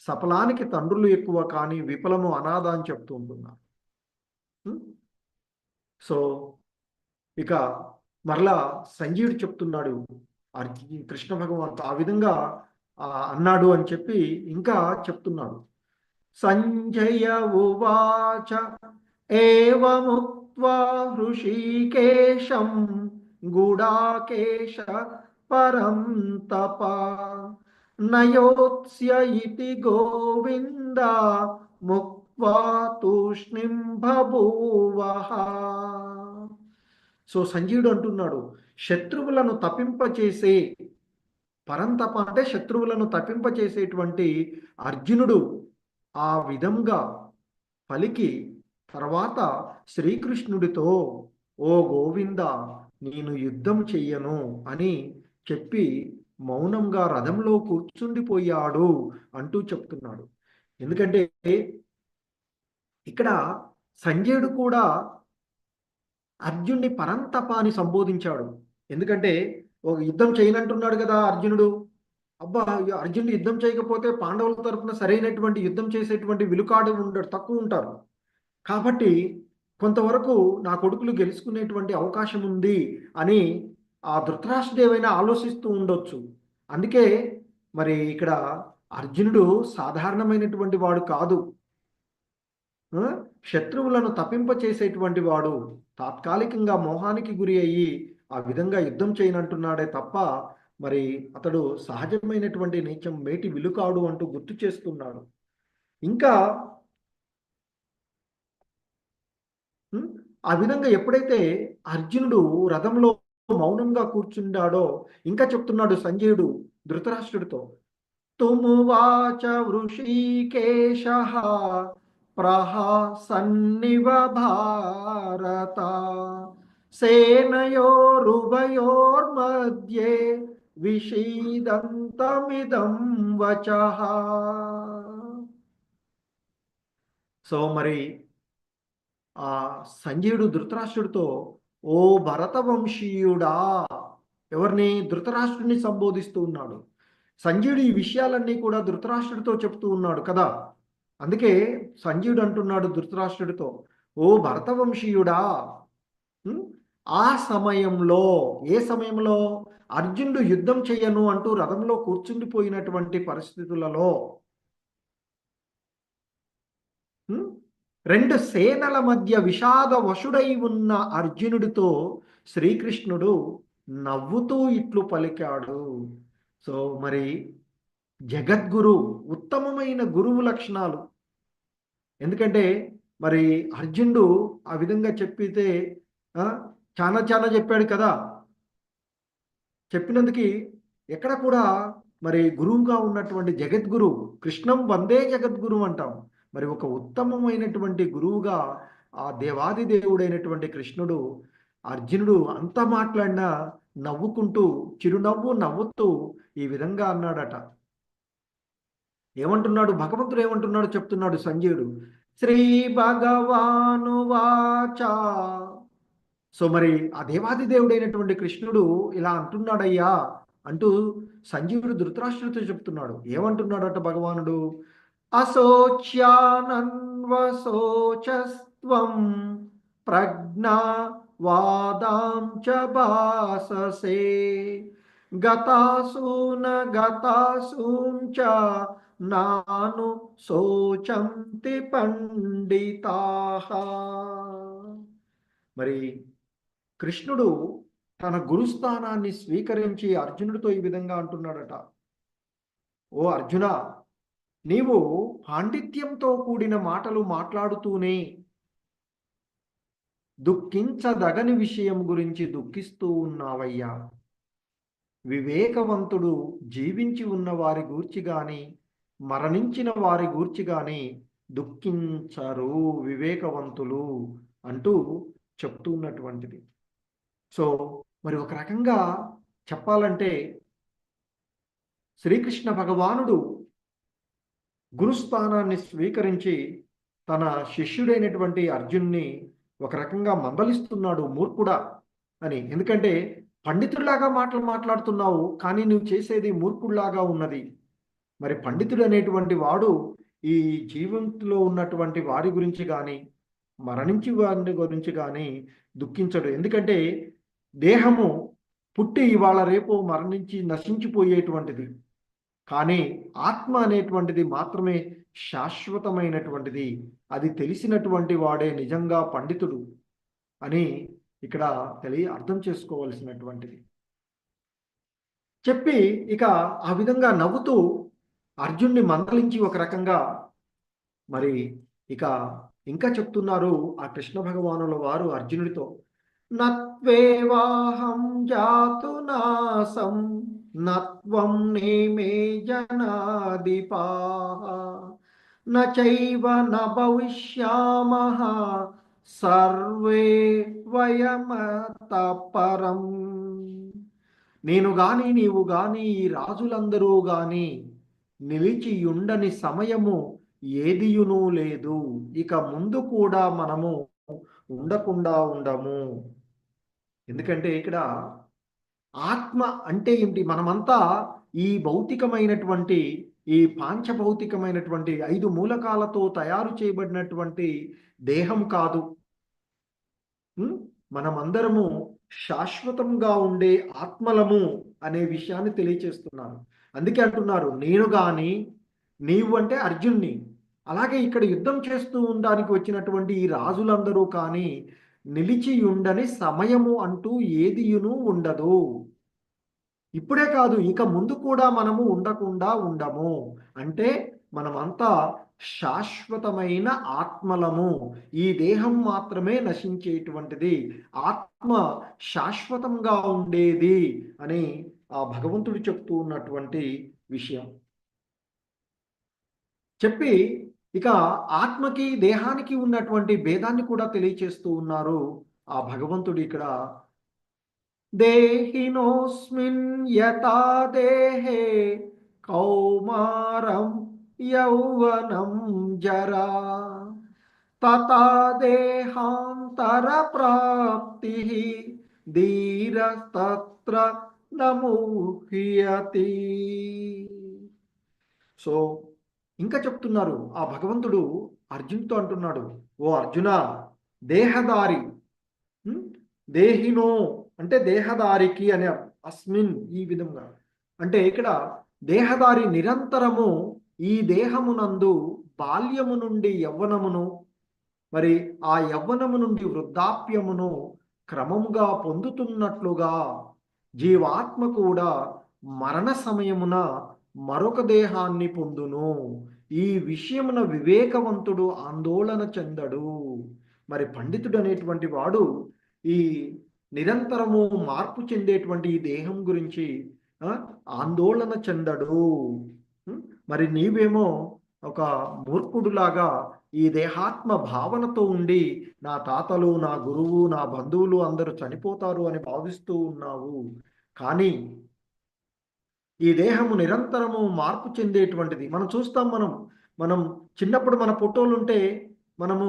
సఫలానికి తండ్రులు ఎక్కువ, కానీ విఫలము అనాథ అని చెప్తూ ఉంటున్నారు. సో ఇక మరలా సంజీవుడు చెప్తున్నాడు, కృష్ణ భగవంతు ఆ విధంగా అన్నాడు అని చెప్పి ఇంకా చెప్తున్నాడు. సంజయ ఉవాచ ఏవముక్త్వా హృషీకేశం గుడాకేశ పరం తప నయోత్స్య ఇతి గోవింద ముక్త్వా తూష్ణిం బభూవః. సో సంజీవుడు అంటున్నాడు, శత్రువులను తప్పింపచేసే పరంతప అంటే శత్రువులను తప్పింపచేసేటువంటి అర్జునుడు ఆ విధంగా పలికి తర్వాత శ్రీకృష్ణుడితో, ఓ గోవింద నేను యుద్ధం చెయ్యను అని చెప్పి మౌనంగా రథంలో కూర్చుండిపోయాడు అంటూ చెప్తున్నాడు. ఎందుకంటే ఇక్కడ సంజయుడు కూడా అర్జునుడి పరంతప అని సంబోధించాడు. ఎందుకంటే ఒక యుద్ధం చేయనంటున్నాడు కదా అర్జునుడు. అబ్బా, అర్జునుడు యుద్ధం చేయకపోతే పాండవుల తరపున సరైనటువంటి యుద్ధం చేసేటువంటి విలుకాడు తక్కువ ఉంటారు. కాబట్టి కొంతవరకు నా కొడుకులు గెలుచుకునేటువంటి అవకాశం ఉంది అని ఆ ధృతరాష్ట్రదేవైనా ఆలోచిస్తూ ఉండొచ్చు. అందుకే మరి ఇక్కడ అర్జునుడు సాధారణమైనటువంటి వాడు కాదు, శత్రువులను తప్పింపచేసేటువంటి వాడు. తాత్కాలికంగా మోహానికి గురి అయ్యి ఆ విధంగా యుద్ధం చేయనంటున్నాడే తప్ప మరి అతడు సహజమైనటువంటి నీచం మేటి విలుకాడు అంటూ గుర్తు చేస్తున్నాడు. ఇంకా ఆ విధంగా ఎప్పుడైతే అర్జునుడు రథంలో మౌనంగా కూర్చుండాడో ఇంకా చెప్తున్నాడు సంజయుడు ధృతరాష్ట్రుడితో, తుమువాచ వృషీకేశ ప్రహసన్నివ భారత సేనయోరుభయోర్మధ్యే విషీదంతమిదం వచః. సో మరి ఆ సంజయుడు ధృతరాష్ట్రుడితో, ఓ భరతవంశీయుడా, ఎవరిని? ధృతరాష్ట్రుడిని సంబోధిస్తూ ఉన్నాడు. సంజయుడు ఈ విషయాలన్నీ కూడా ధృతరాష్ట్రుడితో చెప్తూ ఉన్నాడు కదా. అందుకే సంజయుడు అంటున్నాడు ధృతరాష్ట్రుడితో, ఓ భరతవంశీయుడా. ఆ సమయంలో, ఏ సమయంలో? అర్జునుడు యుద్ధం చెయ్యను అంటూ రథంలో కూర్చుండిపోయినటువంటి పరిస్థితులలో రెండు సేనల మధ్య విషాద వశుడై ఉన్న అర్జునుడితో శ్రీకృష్ణుడు నవ్వుతూ ఇట్లు పలికాడు. సో మరి జగద్గురు, ఉత్తమమైన గురువు లక్షణాలు. ఎందుకంటే మరి అర్జునుడు ఆ విధంగా చెప్పితే చాలా చాలా చెప్పాడు కదా. చెప్పినందుకు ఎక్కడ కూడా మరి గురువుగా ఉన్నటువంటి జగద్గురు, కృష్ణం వందే జగద్గురు అంటాం. మరి ఒక ఉత్తమమైనటువంటి గురువుగా ఆ దేవాది దేవుడైనటువంటి కృష్ణుడు అర్జునుడు అంత మాట్లాడినా నవ్వుకుంటూ, చిరునవ్వు నవ్వుతూ ఈ విధంగా అన్నాడట. ఏమంటున్నాడు భగవంతుడు? ఏమంటున్నాడు చెప్తున్నాడు సంజయుడు. శ్రీ భగవాను వాచ. సో మరి ఆ దేవాది దేవుడైనటువంటి కృష్ణుడు ఇలా అంటున్నాడయ్యా అంటూ సంజీవుడు ధృతరాష్ట్రుడితో చెప్తున్నాడు. ఏమంటున్నాడట భగవానుడు? అశోచ్యానన్వశోచస్త్వం ప్రజ్ఞా వాదాం చ భాససే గతాసూన గతాసూంచ నాను శోచంతి పండితాః. మరి కృష్ణుడు తన గురుస్థానాన్ని స్వీకరించి అర్జునుడితో ఈ విధంగా అంటున్నాడట, ఓ అర్జున, నీవు పాండిత్యంతో కూడిన మాటలు మాట్లాడుతూనే దుఃఖించదగని విషయం గురించి దుఃఖిస్తూ ఉన్నావయ్యా. వివేకవంతుడు జీవించి ఉన్న వారి గూర్చి గాని మరణించిన వారి గూర్చి గాని దుఃఖించరు వివేకవంతులు అంటూ చెప్తున్నటువంటిది. సో మరి ఒక రకంగా చెప్పాలంటే శ్రీకృష్ణ భగవానుడు గురుస్థానాన్ని స్వీకరించి తన శిష్యుడైనటువంటి అర్జున్ని ఒక రకంగా మందలిస్తున్నాడు, మూర్ఖుడా అని. ఎందుకంటే పండితుడిలాగా మాటలు మాట్లాడుతున్నావు, కానీ నువ్వు చేసేది మూర్ఖుడిలాగా ఉన్నది. మరి పండితుడు అనేటువంటి వాడు ఈ జీవంలో ఉన్నటువంటి వారి గురించి కానీ మరణించి వారి గురించి కానీ దుఃఖించడు. ఎందుకంటే దేహము పుట్టి ఇవాళ రేపు మరణించి నశించిపోయేటువంటిది, కానీ ఆత్మ అనేటువంటిది మాత్రమే శాశ్వతమైనటువంటిది. అది తెలిసినటువంటి వాడే నిజంగా పండితుడు అని ఇక్కడ అర్థం చేసుకోవలసినటువంటిది. చెప్పి ఇక ఆ విధంగా నవ్వుతూ అర్జున్ని మందలించి ఒక రకంగా మరి ఇక ఇంకా చెప్తున్నారు ఆ కృష్ణ భగవానుల వారు అర్జునుడితో, నత్వేవాహం జాతు నాసం నత్వం నేమే జనాదిపాః నచైవ న భవిష్యామః సర్వే వయమతః పరం. నేను గాని నీవు గాని ఈ రాజులందరూ గాని నిలిచియుండని సమయము ఏదియునూ లేదు, ఇక ముందు కూడా మనము ఉండకుండా ఉండము. ఎందుకంటే ఇక్కడ ఆత్మ అంటే ఏంటి? మనమంతా ఈ భౌతికమైనటువంటి ఈ పాంచభౌతికమైనటువంటి 5 మూలకాలతో తయారు చేయబడినటువంటి దేహం కాదు. మనమందరము శాశ్వతంగా ఉండే ఆత్మలము అనే విషయాన్ని తెలియచేస్తున్నారు. అందుకే అంటున్నారు, నేను గాని నీవు అంటే అర్జున్ని, అలాగే ఇక్కడ యుద్ధం చేస్తూ ఉండడానికి వచ్చినటువంటి ఈ రాజులందరూ కానీ నిలిచి ఉండని సమయము అంటూ ఏదియును ఉండదు. ఇప్పుడే కాదు, ఇక ముందు కూడా మనము ఉండకుండా ఉండము. అంటే మనమంతా శాశ్వతమైన ఆత్మలము. ఈ దేహం మాత్రమే నశించేటువంటిది, ఆత్మ శాశ్వతంగా ఉండేది అని ఆ భగవంతుడు చెప్తూ ఉన్నటువంటి విషయం చెప్పి ఇక ఆత్మకి దేహానికి ఉన్నటువంటి భేదాన్ని కూడా తెలియచేస్తూ ఉన్నారు ఆ భగవంతుడు ఇక్కడ. దేహినోస్మిన్ యథా దేహే కౌమారం యౌవనం జరా తథా దేహాంతర ప్రాప్తి ధీరస్తత్ర నముహ్యతి. సో ఇంకా చెప్తున్నారు ఆ భగవంతుడు అర్జున్తో అంటున్నాడు, ఓ అర్జున, దేహదారి, దేహినో అంటే దేహదారికి అనే అస్మిన్, ఈ విధంగా అంటే ఇక్కడ దేహదారి నిరంతరము ఈ దేహమునందు బాల్యము నుండి యవ్వనమును, మరి ఆ యవ్వనము నుండి వృద్ధాప్యమును క్రమముగా పొందుతున్నట్లుగా జీవాత్మ కూడా మరణ సమయమున మరొక దేహాన్ని పొందును. ఈ విషయమున వివేకవంతుడు ఆందోళన చెందడు. మరి పండితుడు అనేటువంటి వాడు ఈ నిరంతరము మార్పు చెందేటువంటి ఈ దేహం గురించి ఆందోళన చెందడు. మరి నీవేమో ఒక మూర్ఖుడులాగా ఈ దేహాత్మ భావనతో ఉండి నా తాతలు, నా గురువు, నా బంధువులు అందరూ చనిపోతారు అని భావిస్తూ ఉన్నావు. కానీ ఈ దేహము నిరంతరము మార్పు చెందేటువంటిది. మనం చూస్తాం, మనం చిన్నప్పుడు మన ఫోటోలు ఉంటే మనము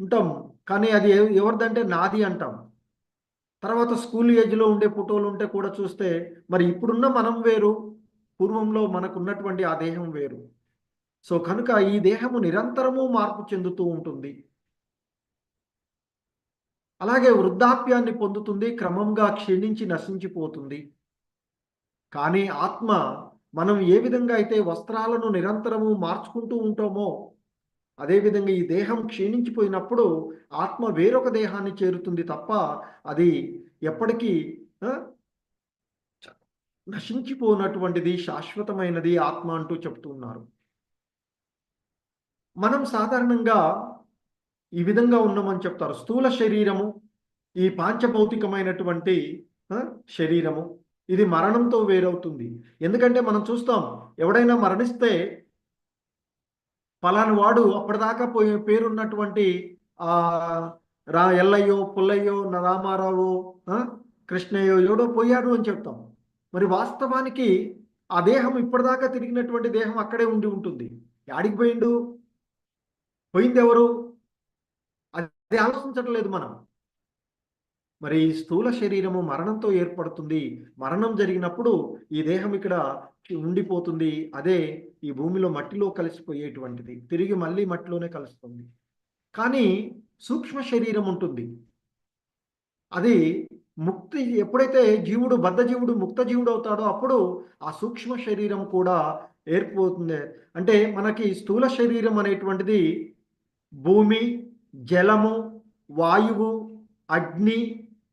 ఉంటాం, కానీ అది ఎవరిదంటే నాది అంటాం. తర్వాత స్కూల్ ఏజ్లో ఉండే ఫోటోలు ఉంటే కూడా చూస్తే మరి ఇప్పుడున్న మనం వేరు, పూర్వంలో మనకున్నటువంటి ఆ దేహం వేరు. సో కనుక ఈ దేహము నిరంతరము మార్పు చెందుతూ ఉంటుంది. అలాగే వృద్ధాప్యాన్ని పొందుతుంది, క్రమంగా క్షీణించి నశించిపోతుంది. కానీ ఆత్మ, మనం ఏ విధంగా అయితే వస్త్రాలను నిరంతరము మార్చుకుంటూ ఉంటామో, అదేవిధంగా ఈ దేహం క్షీణించిపోయినప్పుడు ఆత్మ వేరొక దేహాన్ని చేరుతుంది తప్ప అది ఎప్పటికీ ఆ, నశించిపోనటువంటిది, శాశ్వతమైనది ఆత్మ అంటూ చెప్తున్నారు. మనం సాధారణంగా ఈ విధంగా ఉన్నామని చెప్తారు. స్థూల శరీరము, ఈ పాంచభౌతికమైనటువంటి ఆ, శరీరము, ఇది మరణంతో వేరవుతుంది. ఎందుకంటే మనం చూస్తాం, ఎవడైనా మరణిస్తే పలాని వాడు అప్పటిదాకా పేరున్నటువంటి ఆ ఎల్లయ్యో, పుల్లయ్యో, రామారావు, ఆ, కృష్ణయ్యో ఎవడో పోయాడు అని చెప్తాం. మరి వాస్తవానికి ఆ దేహం ఇప్పటిదాకా తిరిగినటువంటి దేహం అక్కడే ఉండి ఉంటుంది. యాడికి పోయిండు? పోయింది ఎవరు? అది ఆలోచించడం లేదు మనం. మరి ఈ స్థూల శరీరము మరణంతో ఏర్పడుతుంది. మరణం జరిగినప్పుడు ఈ దేహం ఇక్కడ ఉండిపోతుంది. అదే ఈ భూమిలో మట్టిలో కలిసిపోయేటువంటిది. తిరిగి మళ్ళీ మట్టిలోనే కలుస్తుంది. కానీ సూక్ష్మ శరీరం ఉంటుంది. అది ముక్తి, ఎప్పుడైతే జీవుడు బద్ధ జీవుడు ముక్త జీవుడు అవుతాడో అప్పుడు ఆ సూక్ష్మ శరీరం కూడా ఏర్పడుతుంది. అంటే మనకి స్థూల శరీరం అనేటువంటిది భూమి, జలము, వాయువు, అగ్ని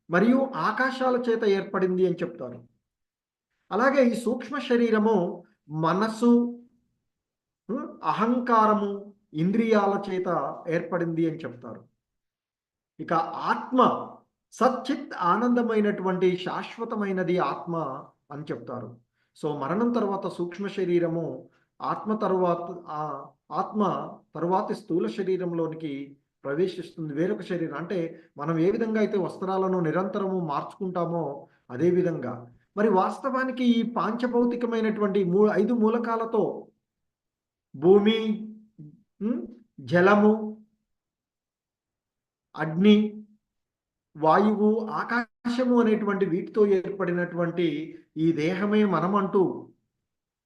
మరియు ఆకాశాల చేత ఏర్పడింది అని చెప్తారు. అలాగే ఈ సూక్ష్మ శరీరము మనసు, అహంకారము, ఇంద్రియాల చేత ఏర్పడింది అని చెప్తారు. ఇక ఆత్మ సచ్చిత్ ఆనందమైనటువంటి శాశ్వతమైనది ఆత్మ అని చెప్తారు. సో మరణం తర్వాత సూక్ష్మ శరీరము, ఆత్మ తరువాత ఆత్మ తరువాతి స్థూల శరీరంలోనికి ప్రవేశిస్తుంది. వేరొక శరీరం అంటే మనం ఏ విధంగా అయితే వస్త్రాలను నిరంతరము మార్చుకుంటామో అదే విధంగా. మరి వాస్తవానికి ఈ పాంచభౌతికమైనటువంటి 5 మూలకాలతో భూమి, జలము, అగ్ని, వాయువు, ఆకాశము అనేటువంటి వీటితో ఏర్పడినటువంటి ఈ దేహమే మనమంటూ,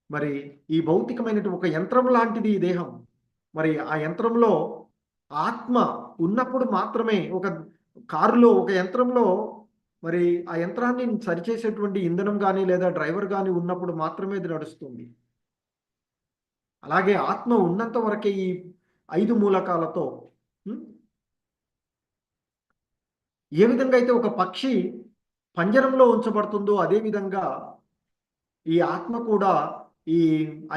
మరి ఈ భౌతికమైనటువంటి ఒక యంత్రం లాంటిది ఈ దేహం. మరి ఆ యంత్రంలో ఆత్మ ఉన్నప్పుడు మాత్రమే, ఒక కారులో ఒక యంత్రంలో మరి ఆ యంత్రాన్ని సరిచేసేటువంటి ఇంధనం కానీ లేదా డ్రైవర్ కానీ ఉన్నప్పుడు మాత్రమే ఇది నడుస్తుంది. అలాగే ఆత్మ ఉన్నంత వరకే ఈ 5 మూలకాలతో ఏ విధంగా అయితే ఒక పక్షి పంజరంలో ఉంచబడుతుందో అదేవిధంగా ఈ ఆత్మ కూడా ఈ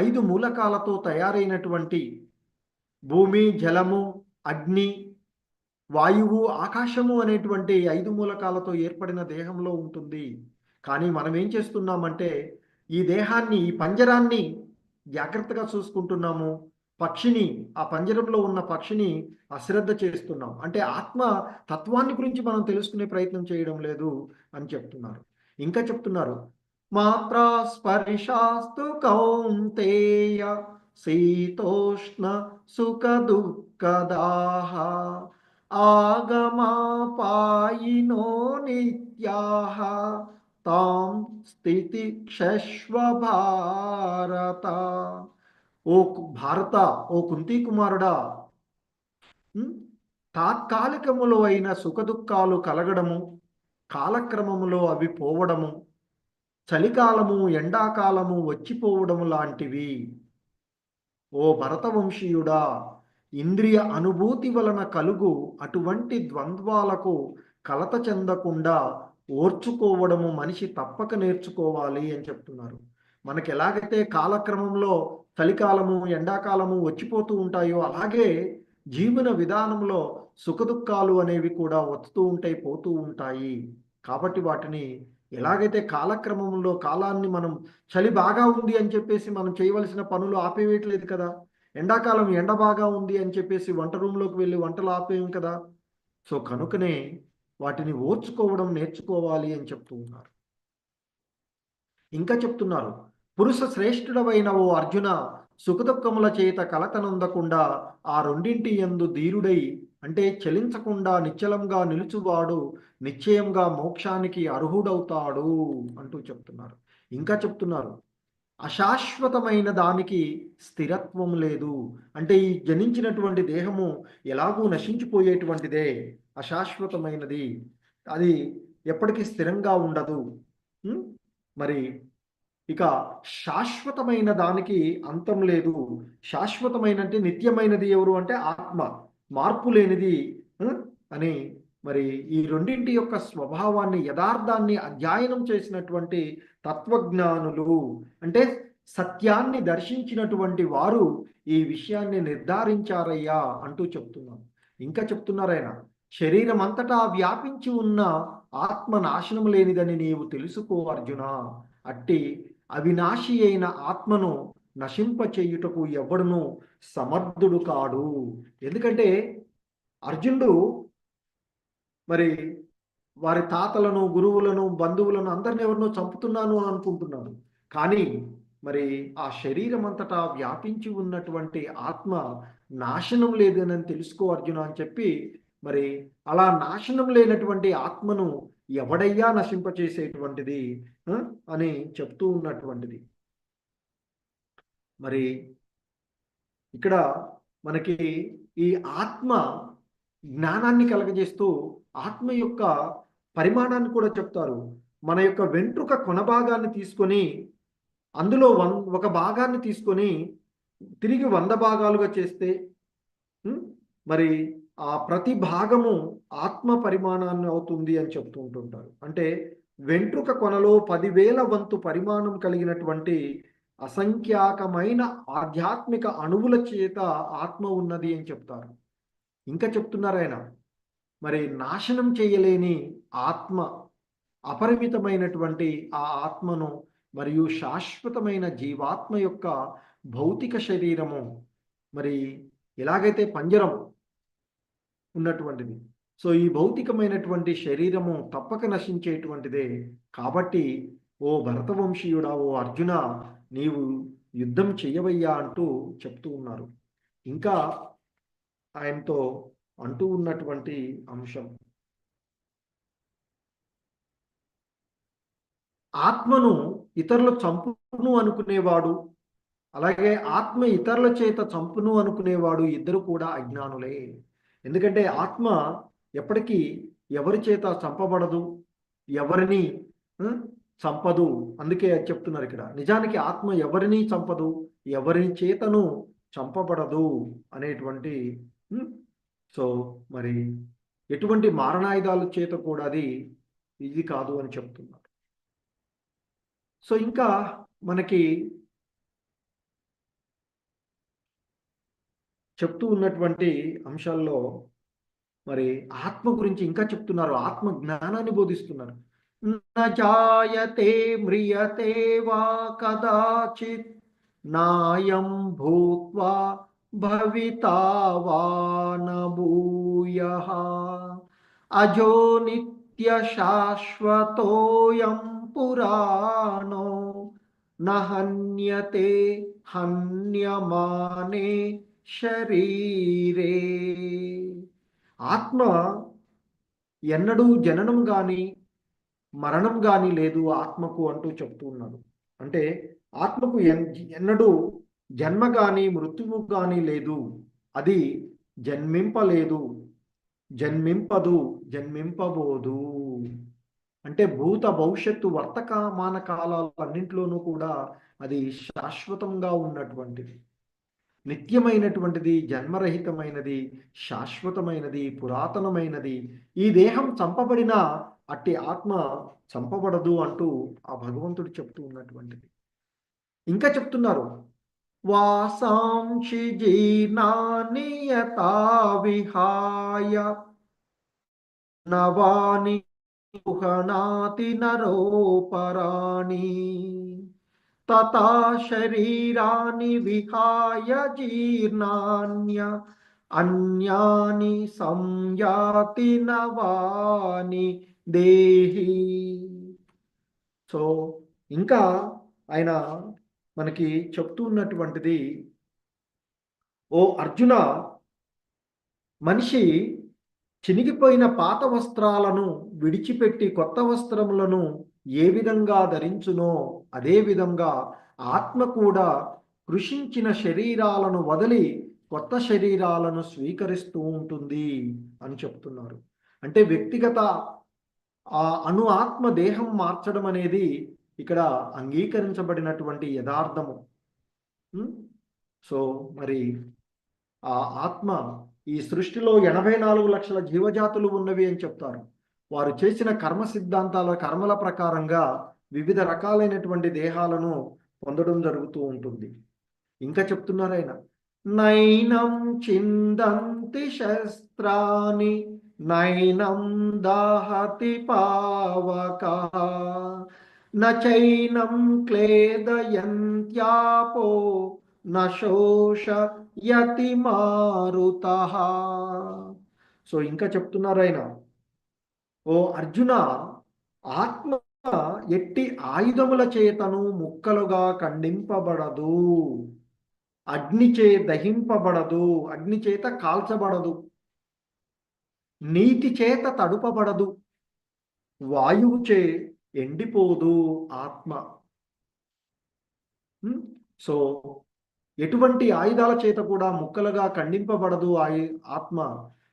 5 మూలకాలతో తయారైనటువంటి భూమి, జలము, అగ్ని, వాయువు, ఆకాశము అనేటువంటి 5 మూలకాలతో ఏర్పడిన దేహంలో ఉంటుంది. కానీ మనం ఏం చేస్తున్నామంటే ఈ దేహాన్ని, ఈ పంజరాన్ని జాగ్రత్తగా చూసుకుంటున్నాము. పక్షిని, ఆ పంజరంలో ఉన్న పక్షిని అశ్రద్ధ చేస్తున్నాం. అంటే ఆత్మ తత్వాన్ని గురించి మనం తెలుసుకునే ప్రయత్నం చేయడం లేదు అని చెప్తున్నారు. ఇంకా చెప్తున్నారు, మాత్రా స్పర్శాస్తు కౌంతేయ శీతోష్ణ సుఖ దుఃఖదాహ ఆగమాపాయినో నిత్యాః తాం స్థితి క్షశ్వ భారత. ఓ భారత, ఓ కుంతి కుమారుడా, తాత్కాలికములో అయిన సుఖదుఖాలు కలగడము, కాలక్రమములో అవి పోవడము, చలికాలము, ఎండాకాలము వచ్చిపోవడము లాంటివి. ఓ భరతవంశీయుడా, ఇంద్రియ అనుభూతి వలన కలుగు అటువంటి ద్వంద్వాలకు కలత చెందకుండా ఓర్చుకోవడము మనిషి తప్పక నేర్చుకోవాలి అని చెప్తున్నారు. మనకి ఎలాగైతే కాలక్రమంలో చలికాలము, ఎండాకాలము వచ్చిపోతూ ఉంటాయో అలాగే జీవన విధానంలో సుఖదుఖాలు అనేవి కూడా వస్తూ ఉంటాయి, పోతూ ఉంటాయి. కాబట్టి వాటిని ఎలాగైతే కాలక్రమంలో కాలాన్ని మనం, చలి బాగా ఉంది అని చెప్పేసి మనం చేయవలసిన పనులు ఆపేయట్లేదు కదా. ఎండాకాలం ఎండ బాగా ఉంది అని చెప్పేసి వంట రూమ్లోకి వెళ్ళి వంటలు ఆపేయం కదా. సో కనుకనే వాటిని ఓర్చుకోవడం నేర్చుకోవాలి అని చెప్తూ ఉన్నారు. ఇంకా చెప్తున్నారు, పురుష శ్రేష్ఠుడవైన ఓ అర్జున, సుఖదుఖముల చేత కలతనందకుండా ఆ రెండింటి యందు ధీరుడై, అంటే చలించకుండా నిశ్చలంగా నిలుచువాడు నిశ్చయంగా మోక్షానికి అర్హుడవుతాడు అంటూ చెప్తున్నారు. ఇంకా చెప్తున్నారు, అశాశ్వతమైన దానికి స్థిరత్వం లేదు. అంటే ఈ జనించినటువంటి దేహము ఎలాగూ నశించిపోయేటువంటిదే, అశాశ్వతమైనది, అది ఎప్పటికీ స్థిరంగా ఉండదు. మరి ఇక శాశ్వతమైన దానికి అంతం లేదు. శాశ్వతమైన అంటే నిత్యమైనది ఎవరు అంటే ఆత్మ, మార్పు లేనిది అని మరి ఈ రెండింటి యొక్క స్వభావాన్ని, యథార్థాన్ని అధ్యయనం చేసినటువంటి తత్వజ్ఞానులు అంటే సత్యాన్ని దర్శించినటువంటి వారు ఈ విషయాన్ని నిర్ధారించారయ్యా అంటూ చెప్తున్నాను. ఇంకా చెప్తున్నారు ఆయన, శరీరం అంతటా వ్యాపించి ఉన్న ఆత్మ నాశనం లేనిదని నీవు తెలుసుకో అర్జున. అట్టి అవినాశి అయిన ఆత్మను నశింపచేయుటకు ఎవడును సమర్థుడు కాడు. ఎందుకంటే అర్జునుడు మరి వారి తాతలను, గురువులను, బంధువులను అందరిని ఎవరినో చంపుతున్నాను అని అనుకుంటున్నాడు. కానీ మరి ఆ శరీరం అంతటా వ్యాపించి ఉన్నటువంటి ఆత్మ నాశనం లేదని తెలుసుకో అర్జున అని చెప్పి, మరి అలా నాశనం లేనటువంటి ఆత్మను ఎవడయ్యా నశింపచేసేటువంటిది అని చెప్తూ ఉన్నటువంటిది. మరి ఇక్కడ మనకి ఈ ఆత్మ జ్ఞానాన్ని కలగజేస్తూ ఆత్మ యొక్క పరిమాణాన్ని కూడా చెప్తారు. మన యొక్క వెంట్రుక కొన భాగాన్ని తీసుకొని అందులో ఒక భాగాన్ని తీసుకొని తిరిగి 100 భాగాలుగా చేస్తే మరి ఆ ప్రతి భాగము ఆత్మ పరిమాణాన్ని అవుతుంది అని చెప్తూ ఉంటుంటారు. అంటే వెంట్రుక కొనలో 10,000 వంతు పరిమాణం కలిగినటువంటి అసంఖ్యాకమైన ఆధ్యాత్మిక అణువుల చేత ఆత్మ ఉన్నది అని చెప్తారు. ఇంకా చెప్తున్నారు ఆయన, మరి నాశనం చేయలేని ఆత్మ, అపరిమితమైనటువంటి ఆ ఆత్మను మరియు శాశ్వతమైన జీవాత్మ యొక్క భౌతిక శరీరము మరి ఎలాగైతే పంజరం ఉన్నటువంటిది, సో ఈ భౌతికమైనటువంటి శరీరము తప్పక నశించేటువంటిదే. కాబట్టి ఓ భరతవంశీయుడా, ఓ అర్జున, నీవు యుద్ధం చెయ్యవయ్యా అంటూ చెప్తూ ఉన్నారు. ఇంకా ఆయనతో అంటూ ఉన్నటువంటి అంశం, ఆత్మను ఇతరులు చంపును అనుకునేవాడు, అలాగే ఆత్మ ఇతరుల చేత చంపును అనుకునేవాడు, ఇద్దరు కూడా అజ్ఞానులే. ఎందుకంటే ఆత్మ ఎప్పటికీ ఎవరి చేత చంపబడదు, ఎవరిని చంపదు. అందుకే చెప్తున్నారు ఇక్కడ, నిజానికి ఆత్మ ఎవరిని చంపదు, ఎవరిని చేతను చంపబడదు అనేటువంటి సో మరి ఎటువంటి మారణాయుధాల చేత కూడా అది ఇది కాదు అని చెప్తున్నారు. సో ఇంకా మనకి చెప్తూ ఉన్నటువంటి అంశాల్లో మరి ఆత్మ గురించి ఇంకా చెప్తున్నారు, ఆత్మ జ్ఞానాన్ని బోధిస్తున్నారు. నాయతే మ్రియతే వా కదాచిత్ నాయం భూత్వా భవితా వా న భూయః అజో నిత్య శాశ్వతోయం పురాణో నహన్యతే హన్యమానే శరీరే. ఆత్మ ఎన్నడూ జననం కానీ మరణం కానీ లేదు ఆత్మకు అంటూ చెప్తూ ఉన్నాడు. అంటే ఆత్మకు ఎన్నడూ జన్మ కానీ మృత్యువు కానీ లేదు, అది జన్మింపలేదు, జన్మింపదు, జన్మింపబోదు. అంటే భూత భవిష్యత్తు వర్తమాన కాలాలన్నింటిలోనూ కూడా అది శాశ్వతంగా ఉన్నటువంటిది, నిత్యమైనటువంటిది, జన్మరహితమైనది, శాశ్వతమైనది, పురాతనమైనది. ఈ దేహం చంపబడిన అట్టి ఆత్మ చంపబడదు అంటూ ఆ భగవంతుడు చెప్తూ ఉన్నటువంటిది. ఇంకా చెప్తున్నారు, వాసాంశి జీర్ణాని యథా విహాయ నవాని గుహనాతి నరోపరాణి తథా శరీరాని విహాయ జీర్ణాన్య అన్యాని సంయాతి నవాని దేహి. సో ఇంకా ఆయన మనకి చెప్తూ ఉన్నటువంటిది, ఓ అర్జున, మనిషి చినిగిపోయిన పాత వస్త్రాలను విడిచిపెట్టి కొత్త వస్త్రములను ఏ విధంగా ధరించునో అదే విధంగా ఆత్మ కూడా కృషించిన శరీరాలను వదిలి కొత్త శరీరాలను స్వీకరిస్తూ ఉంటుంది అని చెప్తున్నారు. అంటే వ్యక్తిగత ఆ ఆత్మ దేహం మార్చడం అనేది ఇక్కడ అంగీకరించబడినటువంటి యథార్థము. సో మరి ఆ ఆత్మ ఈ సృష్టిలో 84 లక్షల జీవజాతులు ఉన్నవి అని చెప్తారు. వారు చేసిన కర్మ సిద్ధాంతాల కర్మల ప్రకారంగా వివిధ రకాలైనటువంటి దేహాలను పొందడం జరుగుతూ ఉంటుంది. ఇంకా చెప్తున్నారు ఆయన, నైనం చిందంతి శస్త్రాని నైనం దాహతి పావక నైనం క్లేదయంత్యాపో నశోషయతి మారుతః. సో ఇంకా చెప్తున్నారు ఆయన, ఓ అర్జున, ఆత్మ ఎట్టి ఆయుధముల చేతను ముక్కలుగా ఖండింపబడదు, అగ్నిచే దహింపబడదు, అగ్ని చేత కాల్చబడదు, నీటి చేత తడుపబడదు, వాయువుచే ఎండిపోదు ఆత్మ. సో ఎటువంటి ఆయుధాల చేత కూడా ముక్కలుగా ఖండింపబడదు ఆత్మ,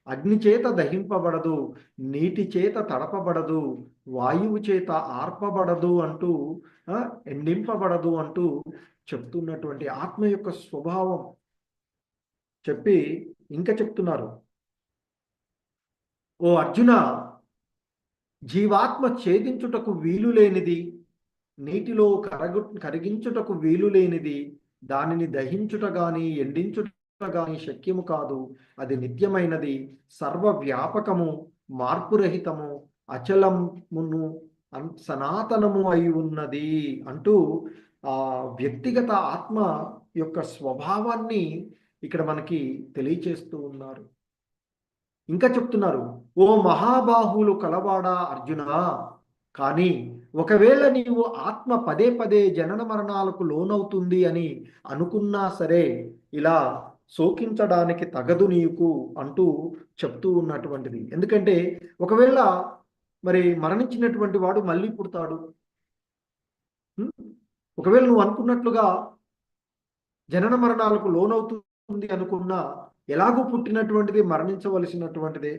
అగ్ని చేత దహింపబడదు, నీటి చేత తడపబడదు, వాయువు చేత ఆర్పబడదు అంటూ ఎండింపబడదు అంటూ చెప్తున్నటువంటి ఆత్మ యొక్క స్వభావం చెప్పి ఇంకా చెప్తున్నారు, ఓ అర్జున, జీవాత్మ ఛేదించుటకు వీలు లేనిది, నీటిలో కరిగించుటకు వీలు లేనిది, దానిని దహించుట గాని ఎండించుట గాని శక్యము కాదు. అది నిత్యమైనది, సర్వవ్యాపకము, మార్పురహితము, అచలమును సనాతనము అయి ఉన్నది అంటూ ఆ వ్యక్తిగత ఆత్మ యొక్క స్వభావాన్ని ఇక్కడ మనకి తెలియచేస్తూ ఉన్నారు. ఇంకా చెప్తున్నారు, ఓ మహాబాహువులు కలవాడా అర్జున, కానీ ఒకవేళ నీవు ఆత్మ పదే పదే జనన మరణాలకు లోనవుతుంది అని అనుకున్నా సరే ఇలా శోకించడానికి తగదు నీకు అంటూ చెప్తూ ఉన్నటువంటిది. ఎందుకంటే ఒకవేళ మరి మరణించినటువంటి వాడు మళ్ళీ పుడతాడు. ఒకవేళ నువ్వు అనుకున్నట్లుగా జనన మరణాలకు లోనవుతుంది అనుకున్నా ఎలాగూ పుట్టినటువంటిది మరణించవలసినటువంటిదే.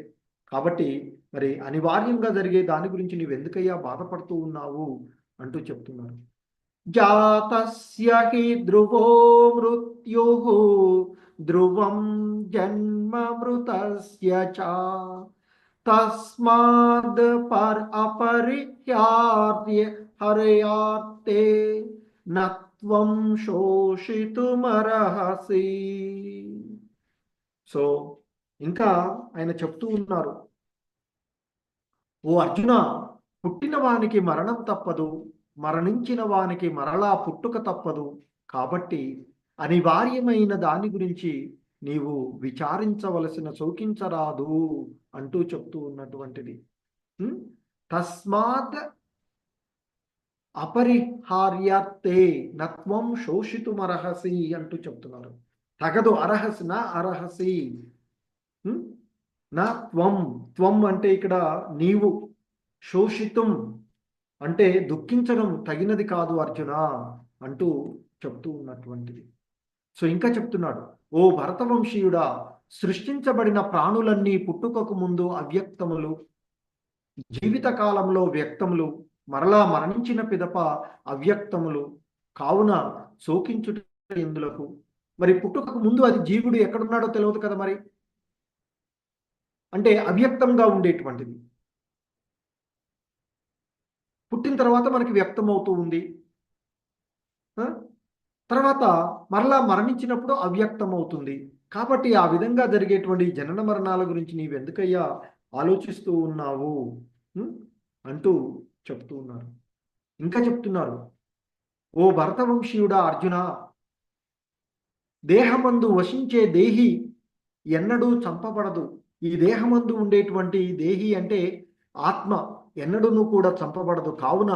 కాబట్టి మరి అనివార్యంగా జరిగే దాని గురించి నీవెందుకయ్యా బాధపడుతూ ఉన్నావు అంటూ చెప్తున్నారు. జాతస్య హి ధ్రువో మృత్యుః ధ్రువం జన్మ మృతస్య చ తస్మాద్ అపరిహ్యార్య హరయార్తే నత్వం శోషితుమర్హసి. సో ఇంకా ఆయన చెప్తూ ఉన్నారు, ఓ అర్జున, పుట్టిన వానికి మరణం తప్పదు, మరణించిన వానికి మరలా పుట్టుక తప్పదు. కాబట్టి అనివార్యమైన దాని గురించి నీవు విచారించవలసిన శోకించరాదు అంటూ చెప్తూ ఉన్నటువంటిది. తస్మాత్ అపరిహార్యార్తే నత్వం శోషితుమర్హసి అంటూ చెప్తున్నారు. తగదు, అర్హసి నా అర్హసి నా త్వం. త్వం అంటే ఇక్కడ నీవు, శోషితం అంటే దుఃఖించడం తగినది కాదు అర్జున అంటూ చెప్తూ ఉన్నటువంటిది. సో ఇంకా చెప్తున్నాడు, ఓ భరతవంశీయుడా, సృష్టించబడిన ప్రాణులన్నీ పుట్టుకకు ముందు అవ్యక్తములు, జీవిత కాలంలో వ్యక్తములు, మరలా మరణించిన పిదప అవ్యక్తములు కావున శోకించుట ఎందులకు. మరి పుట్టుకకు ముందు అది జీవుడు ఎక్కడున్నాడో తెలియదు కదా, మరి అంటే అవ్యక్తంగా ఉండేటువంటిది. పుట్టిన తర్వాత మనకి వ్యక్తం అవుతూ ఉంది, తర్వాత మరలా మరణించినప్పుడు అవ్యక్తం అవుతుంది. కాబట్టి ఆ విధంగా జరిగేటువంటి జనన మరణాల గురించి నీవెందుకయ్యా ఆలోచిస్తూ ఉన్నావు అంటూ చెప్తూ ఉన్నారు. ఇంకా చెప్తున్నారు, ఓ భరతవంశీయుడా అర్జున, దేహమందు వశించే దేహి ఎన్నడూ చంపబడదు. ఈ దేహమందు ఉండేటువంటి దేహి అంటే ఆత్మ ఎన్నడూను కూడా చంపబడదు. కావున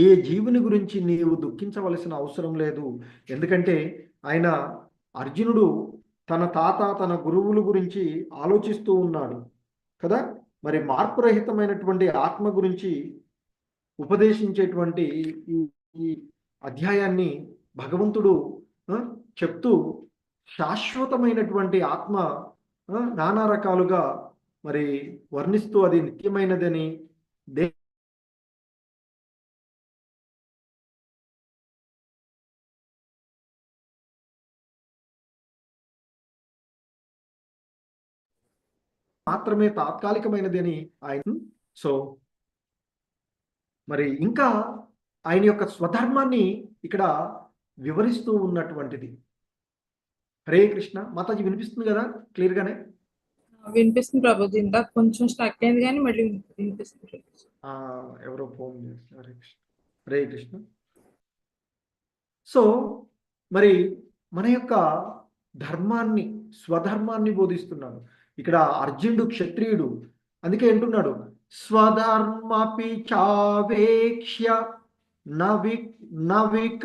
ఏ జీవుని గురించి నీవు దుఃఖించవలసిన అవసరం లేదు. ఎందుకంటే ఆయన అర్జునుడు తన తాత, తన గురువుల గురించి ఆలోచిస్తూ ఉన్నాడు కదా. మరి మార్పురహితమైనటువంటి ఆత్మ గురించి ఉపదేశించేటువంటి ఈ అధ్యాయాన్ని భగవంతుడు చెప్తూ శాశ్వతమైనటువంటి ఆత్మ నానా రకాలుగా మరి వర్ణిస్తూ అది నిత్యమైనదని మాత్రమే తాత్కాలికమైనది అని ఆయన. సో మరి ఇంకా ఆయన యొక్క స్వధర్మాన్ని ఇక్కడ వివరిస్తూ ఉన్నటువంటిది. హరే కృష్ణ. మాతాజీ వినిపిస్తుంది కదా క్లియర్గానే? వినిపిస్తుంది ప్రభుజీ. ఇందాక కొంచెం స్టక్ అయింది కానీ మళ్ళీ వినిపిస్తుంది. ఎవరో ఫోన్ చేస్తారు. హరే కృష్ణ. హరే కృష్ణ. సో మరి మన యొక్క ధర్మాన్ని, స్వధర్మాన్ని బోధిస్తున్నాడు ఇక్కడ అర్జునుడు. క్షత్రియుడు, అందుకే అంటున్నాడు స్వధర్మపి చావేక్ష్య నవికంపితుమర్హసి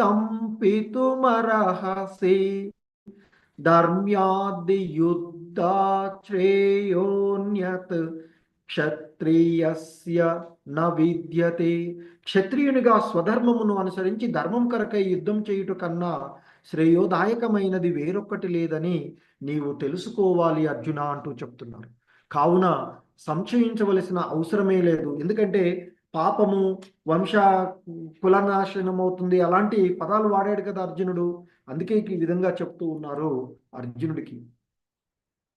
ధర్మ్యాది యుద్ధా శ్రేయోన్యత్ క్షత్రియస్య న విద్యతే. క్షత్రియునిగా స్వధర్మమును అనుసరించి ధర్మం కొరకై యుద్ధం చేయుట కన్నా శ్రేయోదాయకమైనది వేరొక్కటి లేదని నీవు తెలుసుకోవాలి అర్జున అంటూ చెప్తున్నారు. కావున సంశయించవలసిన అవసరమే లేదు. ఎందుకంటే పాపము, వంశ కులనాశనం అవుతుంది, అలాంటి పదాలు వాడాడు కదా అర్జునుడు. అందుకే ఈ విధంగా చెప్తూ ఉన్నారు అర్జునుడికి.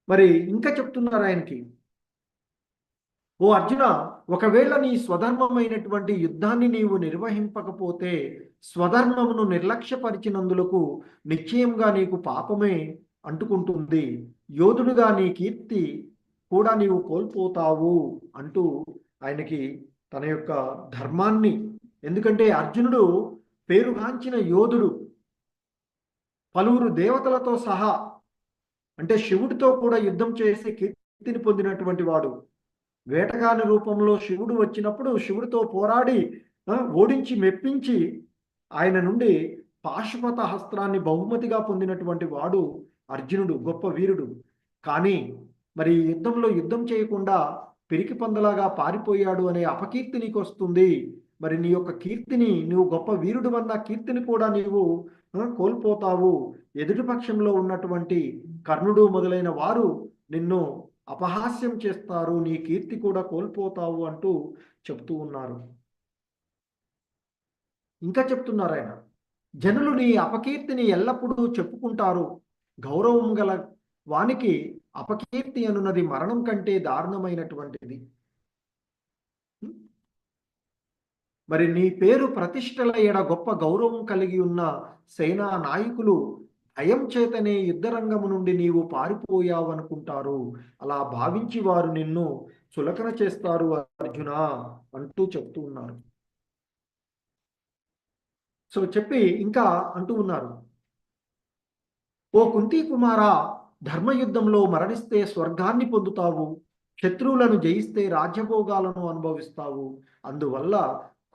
మరి ఇంకా చెప్తున్నారు ఆయనకి, ఓ అర్జున, ఒకవేళ నీ స్వధర్మమైనటువంటి యుద్ధాన్ని నీవు నిర్వహింపకపోతే స్వధర్మమును నిర్లక్ష్యపరిచినందులకు నిశ్చయంగా నీకు పాపమే అంటుకుంటుంది. యోధుడుగా నీ కీర్తి కూడా నీవు కోల్పోతావు అంటూ ఆయనకి తన యొక్క ధర్మాన్ని, ఎందుకంటే అర్జునుడు పేరుగాంచిన యోధుడు, పలువురు దేవతలతో సహా, అంటే శివుడితో కూడా యుద్ధం చేసి కీర్తిని పొందినటువంటి వాడు. వేటగాని రూపంలో శివుడు వచ్చినప్పుడు శివుడితో పోరాడి ఓడించి మెప్పించి ఆయన నుండి పాశుపత హస్త్రాన్ని బహుమతిగా పొందినటువంటి వాడు అర్జునుడు, గొప్ప వీరుడు. కానీ మరి యుద్ధంలో యుద్ధం చేయకుండా పిరికి పందలాగా పారిపోయాడు అనే అపకీర్తి నీకు వస్తుంది. మరి నీ యొక్క కీర్తిని, నువ్వు గొప్ప వీరుడు అన్న కీర్తిని కూడా నీవు కోల్పోతావు. ఎదుటి పక్షంలో ఉన్నటువంటి కర్ణుడు మొదలైన వారు నిన్ను అపహాస్యం చేస్తారు, నీ కీర్తి కూడా కోల్పోతావు అంటూ చెప్తూ ఉన్నారు. ఇంకా చెప్తున్నారు ఆయన, జనులు నీ అపకీర్తిని ఎల్లప్పుడూ చెప్పుకుంటారు. గౌరవం గల వానికి అపకీర్తి అనున్నది మరణం కంటే దారుణమైనటువంటిది. మరి నీ పేరు ప్రతిష్టల ఎడ గొప్ప గౌరవం కలిగి ఉన్న సేనా నాయకులు భయం చేతనే యుద్ధరంగము నుండి నీవు పారిపోయావు అనుకుంటారు. అలా భావించి వారు నిన్ను చులకన చేస్తారు అర్జున అంటూ చెప్తూ ఉన్నారు. సో చెప్పి ఇంకా అంటూ ఉన్నారు, ఓ కుంతి కుమారా, ధర్మయుద్ధంలో మరణిస్తే స్వర్గాన్ని పొందుతావు, శత్రువులను జయిస్తే రాజ్యభోగాలను అనుభవిస్తావు. అందువల్ల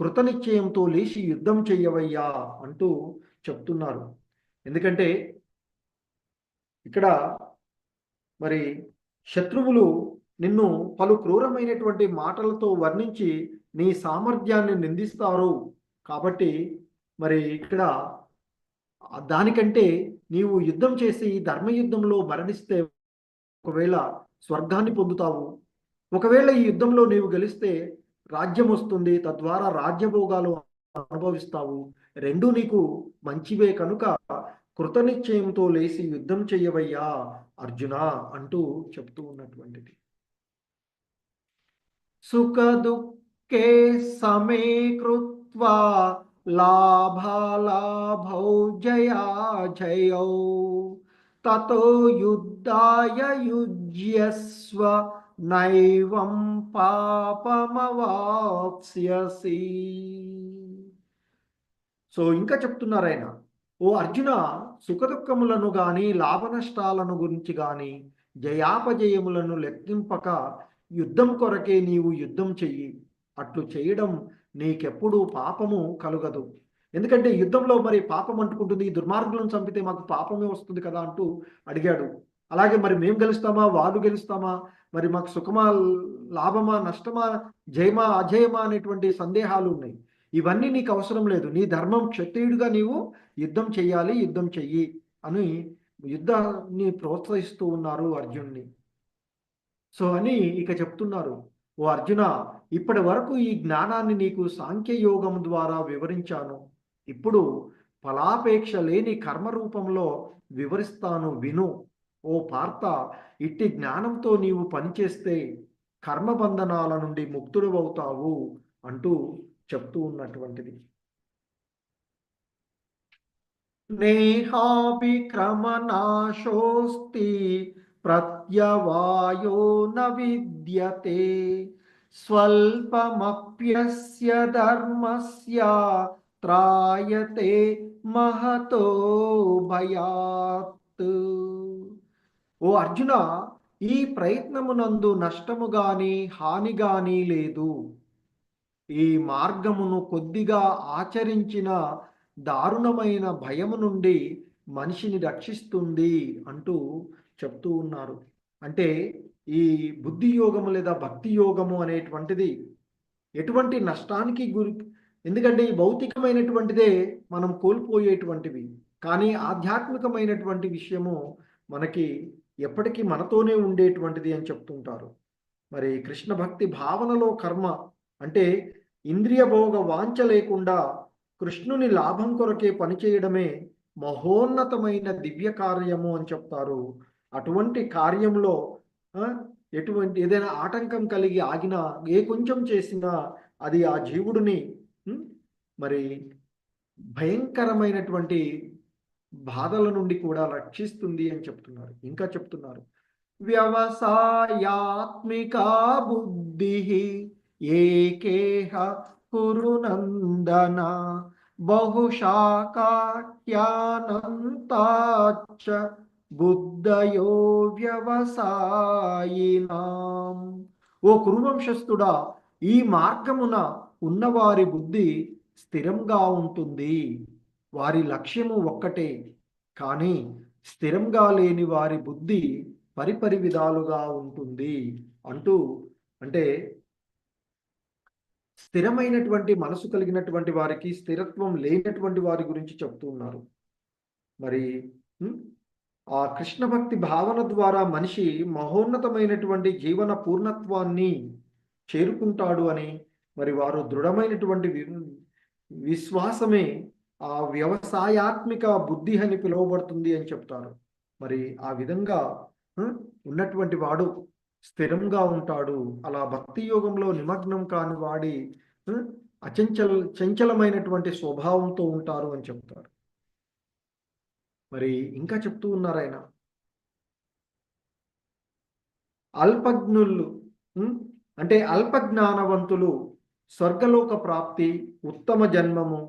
కృతనిశ్చయంతో లేచి యుద్ధం చెయ్యవయ్యా అంటూ చెప్తున్నారు. ఎందుకంటే ఇక్కడ మరి శత్రువులు నిన్ను పలు క్రూరమైనటువంటి మాటలతో వర్ణించి నీ సామర్థ్యాన్ని నిందిస్తారు. కాబట్టి మరి ఇక్కడ దానికంటే నీవు యుద్ధం చేసి ధర్మయుద్ధంలో మరణిస్తే ఒకవేళ స్వర్గాన్ని పొందుతావు. ఒకవేళ ఈ యుద్ధంలో నీవు గెలిస్తే రాజ్యం వస్తుంది, తద్వారా రాజ్యభోగాలు అనుభవిస్తావు. రెండు నీకు మంచివే కనుక కృతనిశ్చయంతో లేచి యుద్ధం చెయ్యవయ్యా అర్జున అంటూ చెప్తూ ఉన్నటువంటిది. సుఖ దుఃఖే సమే కృత్వా లాభాలాభౌ జయా జయౌ తతో యుద్ధాయ యుజ్యస్వ నైవం పాపమవాప్స్యసి. సో ఇంకా చెప్తున్నారు ఆయన, ఓ అర్జున, సుఖదుఖములను గాని లాభ నష్టాలను గురించి గాని జయాపజయములను లెక్కింపక యుద్ధం కొరకే నీవు యుద్ధం చెయ్యి. అట్లు చేయడం నీకెప్పుడు పాపము కలుగదు. ఎందుకంటే యుద్ధంలో మరి పాపం అంటుకుంటుంది, దుర్మార్గులను చంపితే మాకు పాపమే వస్తుంది కదా అంటూ అడిగాడు. అలాగే మరి మేము గెలుస్తామా, వాళ్ళు గెలుస్తామా, మరి మాకు సుఖమా, లాభమా, నష్టమా, జయమా, అజయమా అనేటువంటి సందేహాలు ఉన్నాయి. ఇవన్నీ నీకు అవసరం లేదు. నీ ధర్మం, క్షత్రియుడిగా నీవు యుద్ధం చెయ్యాలి, యుద్ధం చెయ్యి అని యుద్ధాన్ని ప్రోత్సహిస్తూ ఉన్నారు అర్జున్ని. సో అని ఇక చెప్తున్నారు, ఓ అర్జున, ఇప్పటి వరకు ఈ జ్ఞానాన్ని నీకు సాంఖ్యయోగం ద్వారా వివరించాను. ఇప్పుడు ఫలాపేక్ష లేని కర్మ రూపంలో వివరిస్తాను, విను ఓ పార్థ, ఇట్టి జ్ఞానంతో నీవు పనిచేస్తే కర్మబంధనాల నుండి ముక్తుడవుతావు అంటూ చెప్తూ ఉన్నటువంటిది. నేహాభిక్రమనాశోస్తి ప్రత్యవాయో న విద్యతే స్వల్పమప్యస్య ధర్మస్య త్రాయతే మహతో భయాత్. ఓ అర్జున, ఈ ప్రయత్నమునందు నష్టము గాని హాని గాని లేదు. ఈ మార్గమును కొద్దిగా ఆచరించిన దారుణమైన భయము నుండి మనిషిని రక్షిస్తుంది అంటూ చెప్తూ ఉన్నారు. అంటే ఈ బుద్ధి యోగము లేదా భక్తి యోగము అనేటువంటిది ఎటువంటి నష్టానికి గురి, ఎందుకంటే ఈ భౌతికమైనటువంటిదే మనం కోల్పోయేటువంటివి, కానీ ఆధ్యాత్మికమైనటువంటి విషయము మనకి ఎప్పటికీ మనతోనే ఉండేటువంటిది అని చెప్తుంటారు. మరి కృష్ణ భక్తి భావనలో కర్మ అంటే ఇంద్రియ భోగ వాంఛ లేకుండా కృష్ణుని లాభం కొరకే పనిచేయడమే మహోన్నతమైన దివ్య కార్యము అని చెప్తారు. అటువంటి కార్యంలో ఎటువంటి ఏదైనా ఆటంకం కలిగి ఆగినా, ఏ కొంచెం చేసినా అది ఆ జీవుడిని మరి భయంకరమైనటువంటి బాధల నుండి కూడా రక్షిస్తుంది అని చెప్తున్నారు. ఇంకా చెప్తున్నారు, వ్యవసాయాత్మికా బుద్ధి ఏకేహ కురు నందన బహుశాఖాఖ్యానంతాచ్చ బుద్ధయో వ్యవసాయినాం. ఓ కురువంశస్థుడా, ఈ మార్గమున ఉన్నవారి బుద్ధి స్థిరంగా ఉంటుంది. వారి లక్ష్యము ఒక్కటే, కానీ స్థిరంగా లేని వారి బుద్ధి పరిపరి విధాలుగా ఉంటుంది అంటూ, అంటే స్థిరమైనటువంటి మనసు కలిగినటువంటి వారికి, స్థిరత్వం లేనటువంటి వారి గురించి చెప్తూ ఉన్నారు. మరి ఆ కృష్ణ భక్తి భావన ద్వారా మనిషి మహోన్నతమైనటువంటి జీవన పూర్ణత్వాన్ని చేరుకుంటాడు అని, మరి వారు దృఢమైనటువంటి విశ్వాసమే ఆ వ్యవసాయాత్మిక బుద్ధి అని పిలువబడుతుంది అని చెప్తారు. మరి ఆ విధంగా ఉన్నటువంటి వాడు స్థిరంగా ఉంటాడు. అలా భక్తి యోగంలో నిమగ్నం కాని వాడి చంచలమైనటువంటి స్వభావంతో ఉంటారు అని చెప్తారు. మరి ఇంకా చెప్తూ ఉన్నారు ఆయన, అల్పజ్ఞులు అంటే అల్పజ్ఞానవంతులు స్వర్గలోక ప్రాప్తి, ఉత్తమ జన్మము,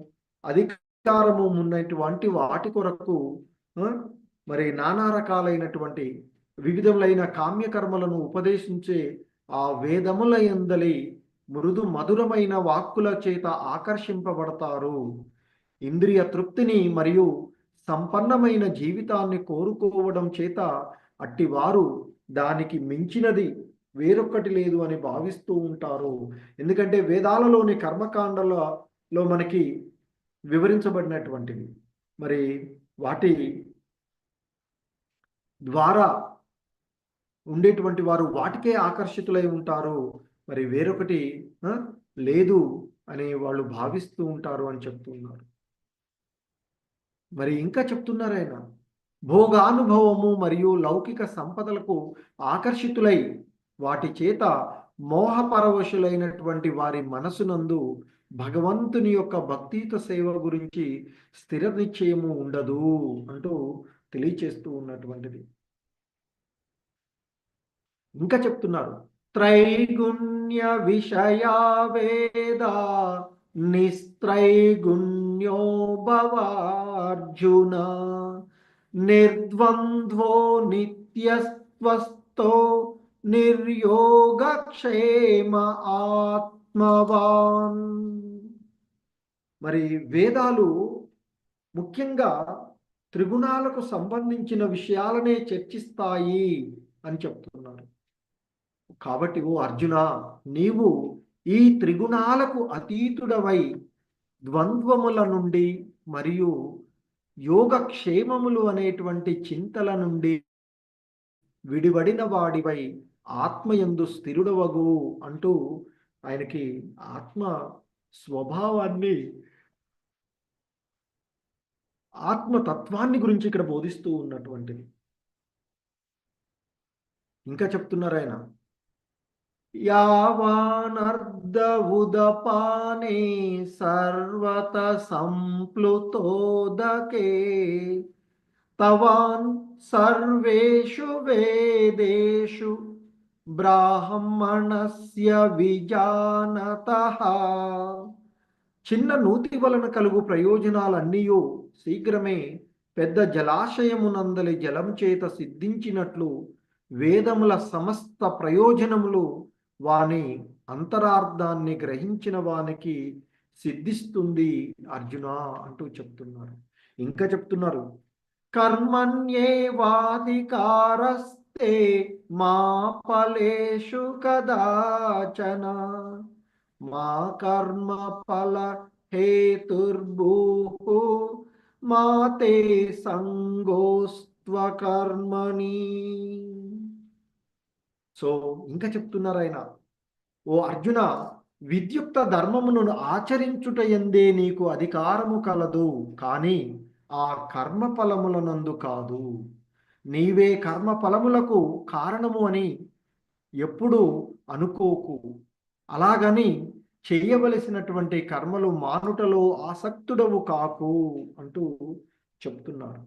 అధికారము ఉన్నటువంటి వాటి కొరకు మరి నానా రకాలైనటువంటి వివిధములైన కామ్యకర్మలను ఉపదేశించే ఆ వేదముల యందలి మృదు మధురమైన వాక్కుల చేత ఆకర్షింపబడతారు. ఇంద్రియ తృప్తిని మరియు సంపన్నమైన జీవితాన్ని కోరుకోవడం చేత అట్టివారు దానికి మించినది వేరొక్కటి లేదు అని భావిస్తూ ఉంటారు. ఎందుకంటే వేదాలలోని కర్మకాండలలో మనకి వివరించబడినటువంటివి, మరి వాటి ద్వారా ఉండేటువంటి వారు వాటికే ఆకర్షితులై ఉంటారు. మరి వేరొకటి లేదు అని వాళ్ళు భావిస్తూ ఉంటారు అని చెప్తున్నారు. మరి ఇంకా చెప్తున్నారు ఆయన, భోగానుభవము మరియు లౌకిక సంపదలకు ఆకర్షితులై వాటి చేత మోహపరవశులైనటువంటి వారి మనసునందు భగవంతుని యొక్క భక్తియుత సేవ గురించి స్థిర నిశ్చయము ఉండదు అంటూ తెలియచేస్తూ ఉన్నటువంటిది. ఇంకా చెప్తున్నారు, త్రైగుణ్య విషయా వేద నిస్త్రైగుణ్యో భవార్జున నిర్ద్వంద్వో నిత్యస్త్వస్థో నిర్యోగక్షేమ ఆత్మవాన్. మరి వేదాలు ముఖ్యంగా త్రిగుణాలకు సంబంధించిన విషయాలనే చర్చిస్తాయి అని చెప్తున్నారు. కాబట్టి ఓ అర్జున, నీవు ఈ త్రిగుణాలకు అతీతుడవై ద్వంద్వముల నుండి మరియు యోగక్షేమములు అనేటువంటి చింతల నుండి విడివడిన వాడివై ఆత్మయందు స్థిరుడవగు అంటూ ఆయనకి ఆత్మ స్వభావాన్ని, ఆత్మతత్వాన్ని గురించి ఇక్కడ బోధిస్తూ ఉన్నటువంటిది. ఇంకా చెప్తున్నారు ఆయన, యావానర్ధ ఉదపానే సర్వత సంప్లుతోదకే తవాన్ సర్వేషు వేదేషు బ్రాహ్మణస్య విజానతః. చిన్న నూతి వలన కలుగు ప్రయోజనాలన్నీయు శీఘ్రమే పెద్ద జలాశయమునందలి జలం చేత సిద్ధించినట్లు వేదముల సమస్త ప్రయోజనములు వాని అంతరార్థాన్ని గ్రహించిన వానికి సిద్ధిస్తుంది అర్జున అంటూ చెప్తున్నారు. ఇంకా చెప్తున్నారు, కర్మణ్యేవాధికారస్తే మా ఫలేషు కదాచన మా కర్మ ఫల హేతుర్భూః మా తే సంగోస్త్వకర్మణి. సో ఇంకా చెప్తున్నారు ఆయన, ఓ అర్జున, విద్యుక్త ధర్మమును ఆచరించుట ఎందే నీకు అధికారము కలదు, కానీ ఆ కర్మ ఫలములనందు కాదు. నీవే కర్మ ఫలములకు కారణము అని ఎప్పుడు అనుకోకు. అలాగని చేయవలసినటువంటి కర్మలు మానుటలో ఆసక్తుడవు కాకు అంటూ చెప్తున్నారు.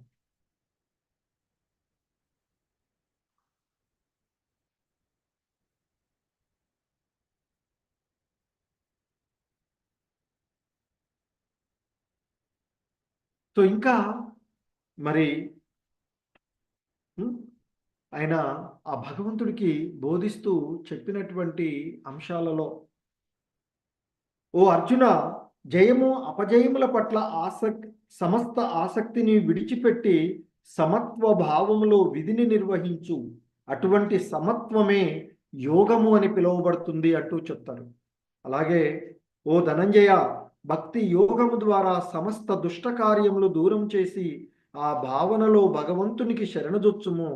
సో ఇంకా మరి ఆయన ఆ భగవంతుడికి బోధిస్తూ చెప్పినటువంటి అంశాలలో, ఓ అర్జున, జయము అపజయముల పట్ల సమస్త ఆసక్తిని విడిచిపెట్టి సమత్వ భావములో విధిని నిర్వహించు. అటువంటి సమత్వమే యోగము అని పిలువబడుతుంది అంటూ చెప్తారు. అలాగే ఓ ధనంజయ, భక్తి యోగము ద్వారా సమస్త దుష్ట కార్యములు దూరం చేసి ఆ భావనలో భగవంతునికి శరణుజొచ్చుము.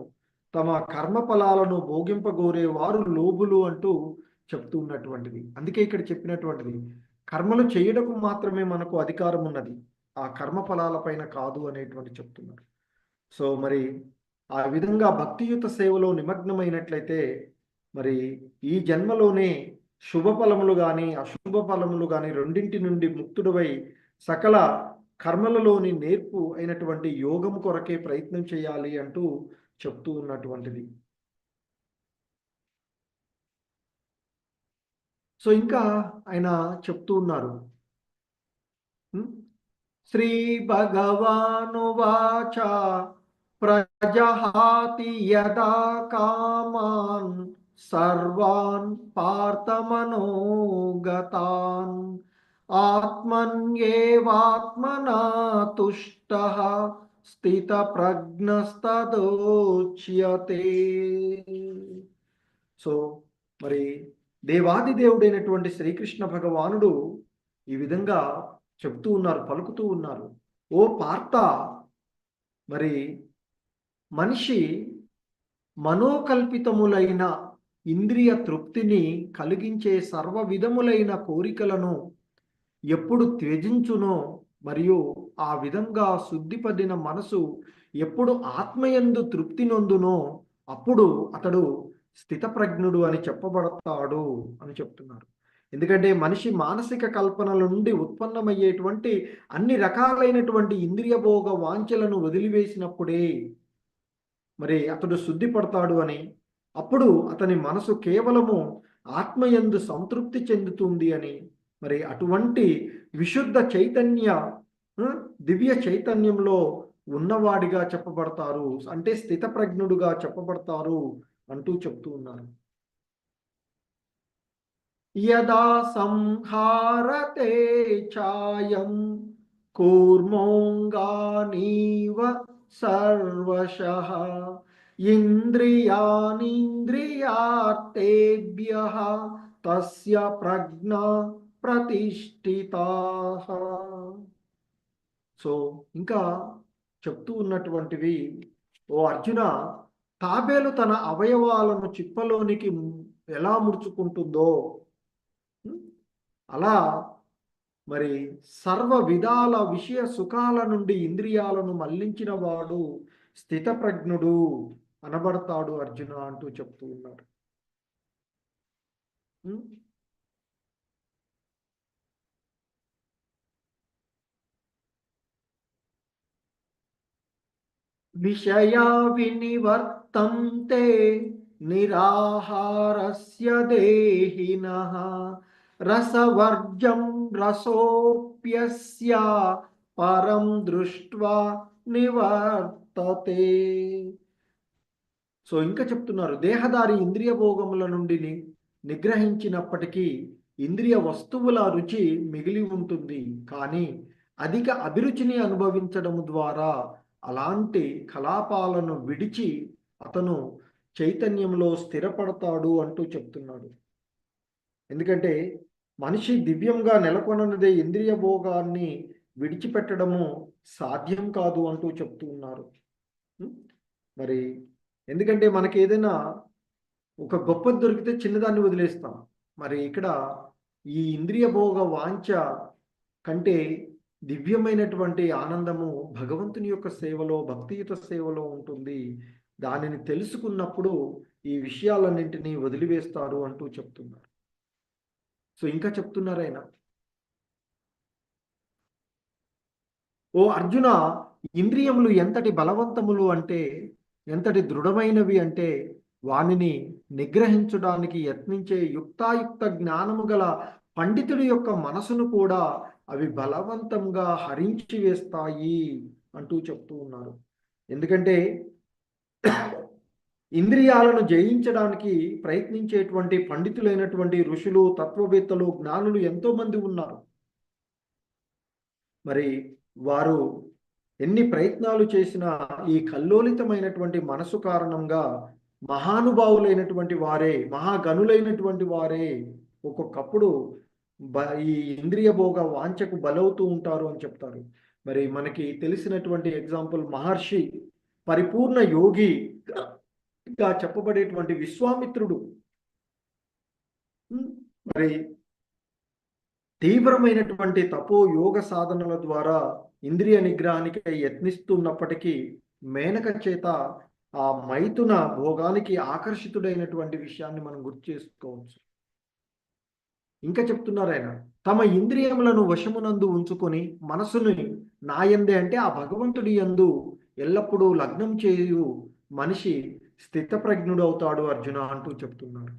తమ కర్మ ఫలాలను భోగింపగోరే వారు లోబులు అంటూ చెప్తూ ఉన్నటువంటిది. అందుకే ఇక్కడ చెప్పినటువంటిది, కర్మలు చేయడకు మాత్రమే మనకు అధికారం ఉన్నది, ఆ కర్మ ఫలాలపైన కాదు అనేటువంటి చెప్తున్నారు. సో మరి ఆ విధంగా భక్తియుత సేవలో నిమగ్నమైనట్లయితే మరి ఈ జన్మలోనే శుభ ఫలములు కానీ అశుభ ఫలములు కానీ రెండింటి నుండి ముక్తుడవై సకల కర్మలలోని నేర్పు అయినటువంటి యోగం కొరకే ప్రయత్నం చేయాలి అంటూ చెప్తూ ఉన్నటువంటిది. సో ఇంకా ఆయన చెప్తూ ఉన్నారు, శ్రీ భగవానువాచ ప్రజహాతి యదా కామాన్ సర్వాన్ పార్థమనోగతాన్ ఆత్మన్యేవాత్మనా తుష్టః స్థిత ప్రజ్ఞస్తదోచ్యతే. సో మరి దేవాది దేవుడైనటువంటి శ్రీకృష్ణ భగవానుడు ఈ విధంగా చెప్తూ ఉన్నారు, పలుకుతూ ఉన్నారు, ఓ పార్థ, మరి మనిషి మనోకల్పితములైన ఇంద్రియ తృప్తిని కలిగించే సర్వ విధములైన కోరికలను ఎప్పుడు త్యజించునో మరియు ఆ విధంగా శుద్ధిపడిన మనసు ఎప్పుడు ఆత్మయందు తృప్తి నొందునో అప్పుడు అతడు స్థితప్రజ్ఞుడు అని చెప్పబడతాడు అని చెప్తున్నారు. ఎందుకంటే మనిషి మానసిక కల్పనల నుండి ఉత్పన్నమయ్యేటువంటి అన్ని రకాలైనటువంటి ఇంద్రియ భోగ వాంఛలను వదిలివేసినప్పుడే మరి అతడు శుద్ధి పడతాడు అని, అప్పుడు అతని మనసు కేవలము ఆత్మయందు సంతృప్తి చెందుతుంది అని, మరి అటువంటి విశుద్ధ చైతన్య దివ్య చైతన్యంలో ఉన్నవాడిగా చెప్పబడతారు, అంటే స్థితప్రజ్ఞుడుగా చెప్పబడతారు అంటూ చెప్తూ ఉన్నారు. యదా సంహారతే చాయం కూర్మోంగానీవ సర్వశః ఇంద్రియాణీంద్రియార్థేభ్యః తస్య ప్రజ్ఞా ప్రతిష్ఠితాః. సో ఇంకా చెప్తూ ఉన్నటువంటివి, ఓ అర్జున, తాబేలు తన అవయవాలను చిప్పలోనికి ఎలా ముడుచుకుంటుందో అలా మరి సర్వ విధాల విషయ సుఖాల నుండి ఇంద్రియాలను మళ్లించిన వాడు స్థితప్రజ్ఞుడు అనబడతాడు అర్జున అంటూ చెప్తూ ఉన్నారు. ఉం? విషయా వినివర్తంతే నిరాహారస్య దేహినః రసవర్జం రసోప్యస్య పరం దృష్ట్వా నివర్తతే. సో ఇంకా చెప్తున్నారు, దేహదారి ఇంద్రియ భోగముల నుండి నిగ్రహించినప్పటికీ ఇంద్రియ వస్తువుల రుచి మిగిలి ఉంటుంది. కానీ అధిక అభిరుచిని అనుభవించడం ద్వారా అలాంటి కలాపాలను విడిచి అతను చైతన్యంలో స్థిరపడతాడు అంటూ చెప్తున్నాడు. ఎందుకంటే మనిషి దివ్యంగా నెలకొనదే ఇంద్రియ భోగాన్ని విడిచిపెట్టడము సాధ్యం కాదు అంటూ చెప్తూ ఉన్నారు. మరి ఎందుకంటే మనకి ఏదైనా ఒక గొప్పది దొరికితే చిన్నదాన్ని వదిలేస్తాం. మరి ఇక్కడ ఈ ఇంద్రియ భోగ వాంఛ కంటే దివ్యమైనటువంటి ఆనందము భగవంతుని యొక్క సేవలో, భక్తియుత సేవలో ఉంటుంది. దానిని తెలుసుకున్నప్పుడు ఈ విషయాలన్నింటినీ వదిలివేస్తారు అంటూ చెప్తున్నారు. సో ఇంకా చెప్తున్నారు ఆయన, ఓ అర్జున, ఇంద్రియములు ఎంతటి బలవంతములు అంటే, ఎంతటి దృఢమైనవి అంటే, వానిని నిగ్రహించడానికి యత్నించే యుక్తాయుక్త జ్ఞానము గల పండితుడి యొక్క మనసును కూడా అవి బలవంతంగా హరించి వేస్తాయి అంటూ చెప్తూ ఉన్నారు. ఎందుకంటే ఇంద్రియాలను జయించడానికి ప్రయత్నించేటువంటి పండితులైనటువంటి ఋషులు, తత్వవేత్తలు, జ్ఞానులు ఎంతో మంది ఉన్నారు. మరి వారు ఎన్ని ప్రయత్నాలు చేసినా ఈ కల్లోలితమైనటువంటి మనసు కారణంగా మహానుభావులైనటువంటి వారే, మహాగనులైనటువంటి వారే ఒక్కొక్కప్పుడు ఈ ఇంద్రియ భోగ వాంఛకు బలవుతూ ఉంటారు అని చెప్తారు. మరి మనకి తెలిసినటువంటి ఎగ్జాంపుల్ మహర్షి, పరిపూర్ణ యోగిగా చెప్పబడేటువంటి విశ్వామిత్రుడు మరి తీవ్రమైనటువంటి తపో యోగ సాధనల ద్వారా ఇంద్రియ నిగ్రహానికి యత్నిస్తున్నప్పటికీ మేనక చేత ఆ మైథున భోగానికి ఆకర్షితుడైనటువంటి విషయాన్ని మనం గుర్తు చేసుకోవచ్చు. ఇంకా చెప్తున్నారు ఆయన, తమ ఇంద్రియములను వశమునందు ఉంచుకొని మనసుని నాయందే అంటే ఆ భగవంతుడి యందు ఎల్లప్పుడూ లగ్నం చేయు మనిషి స్థితప్రజ్ఞుడు అవుతాడు అర్జున అంటూ చెప్తున్నారు.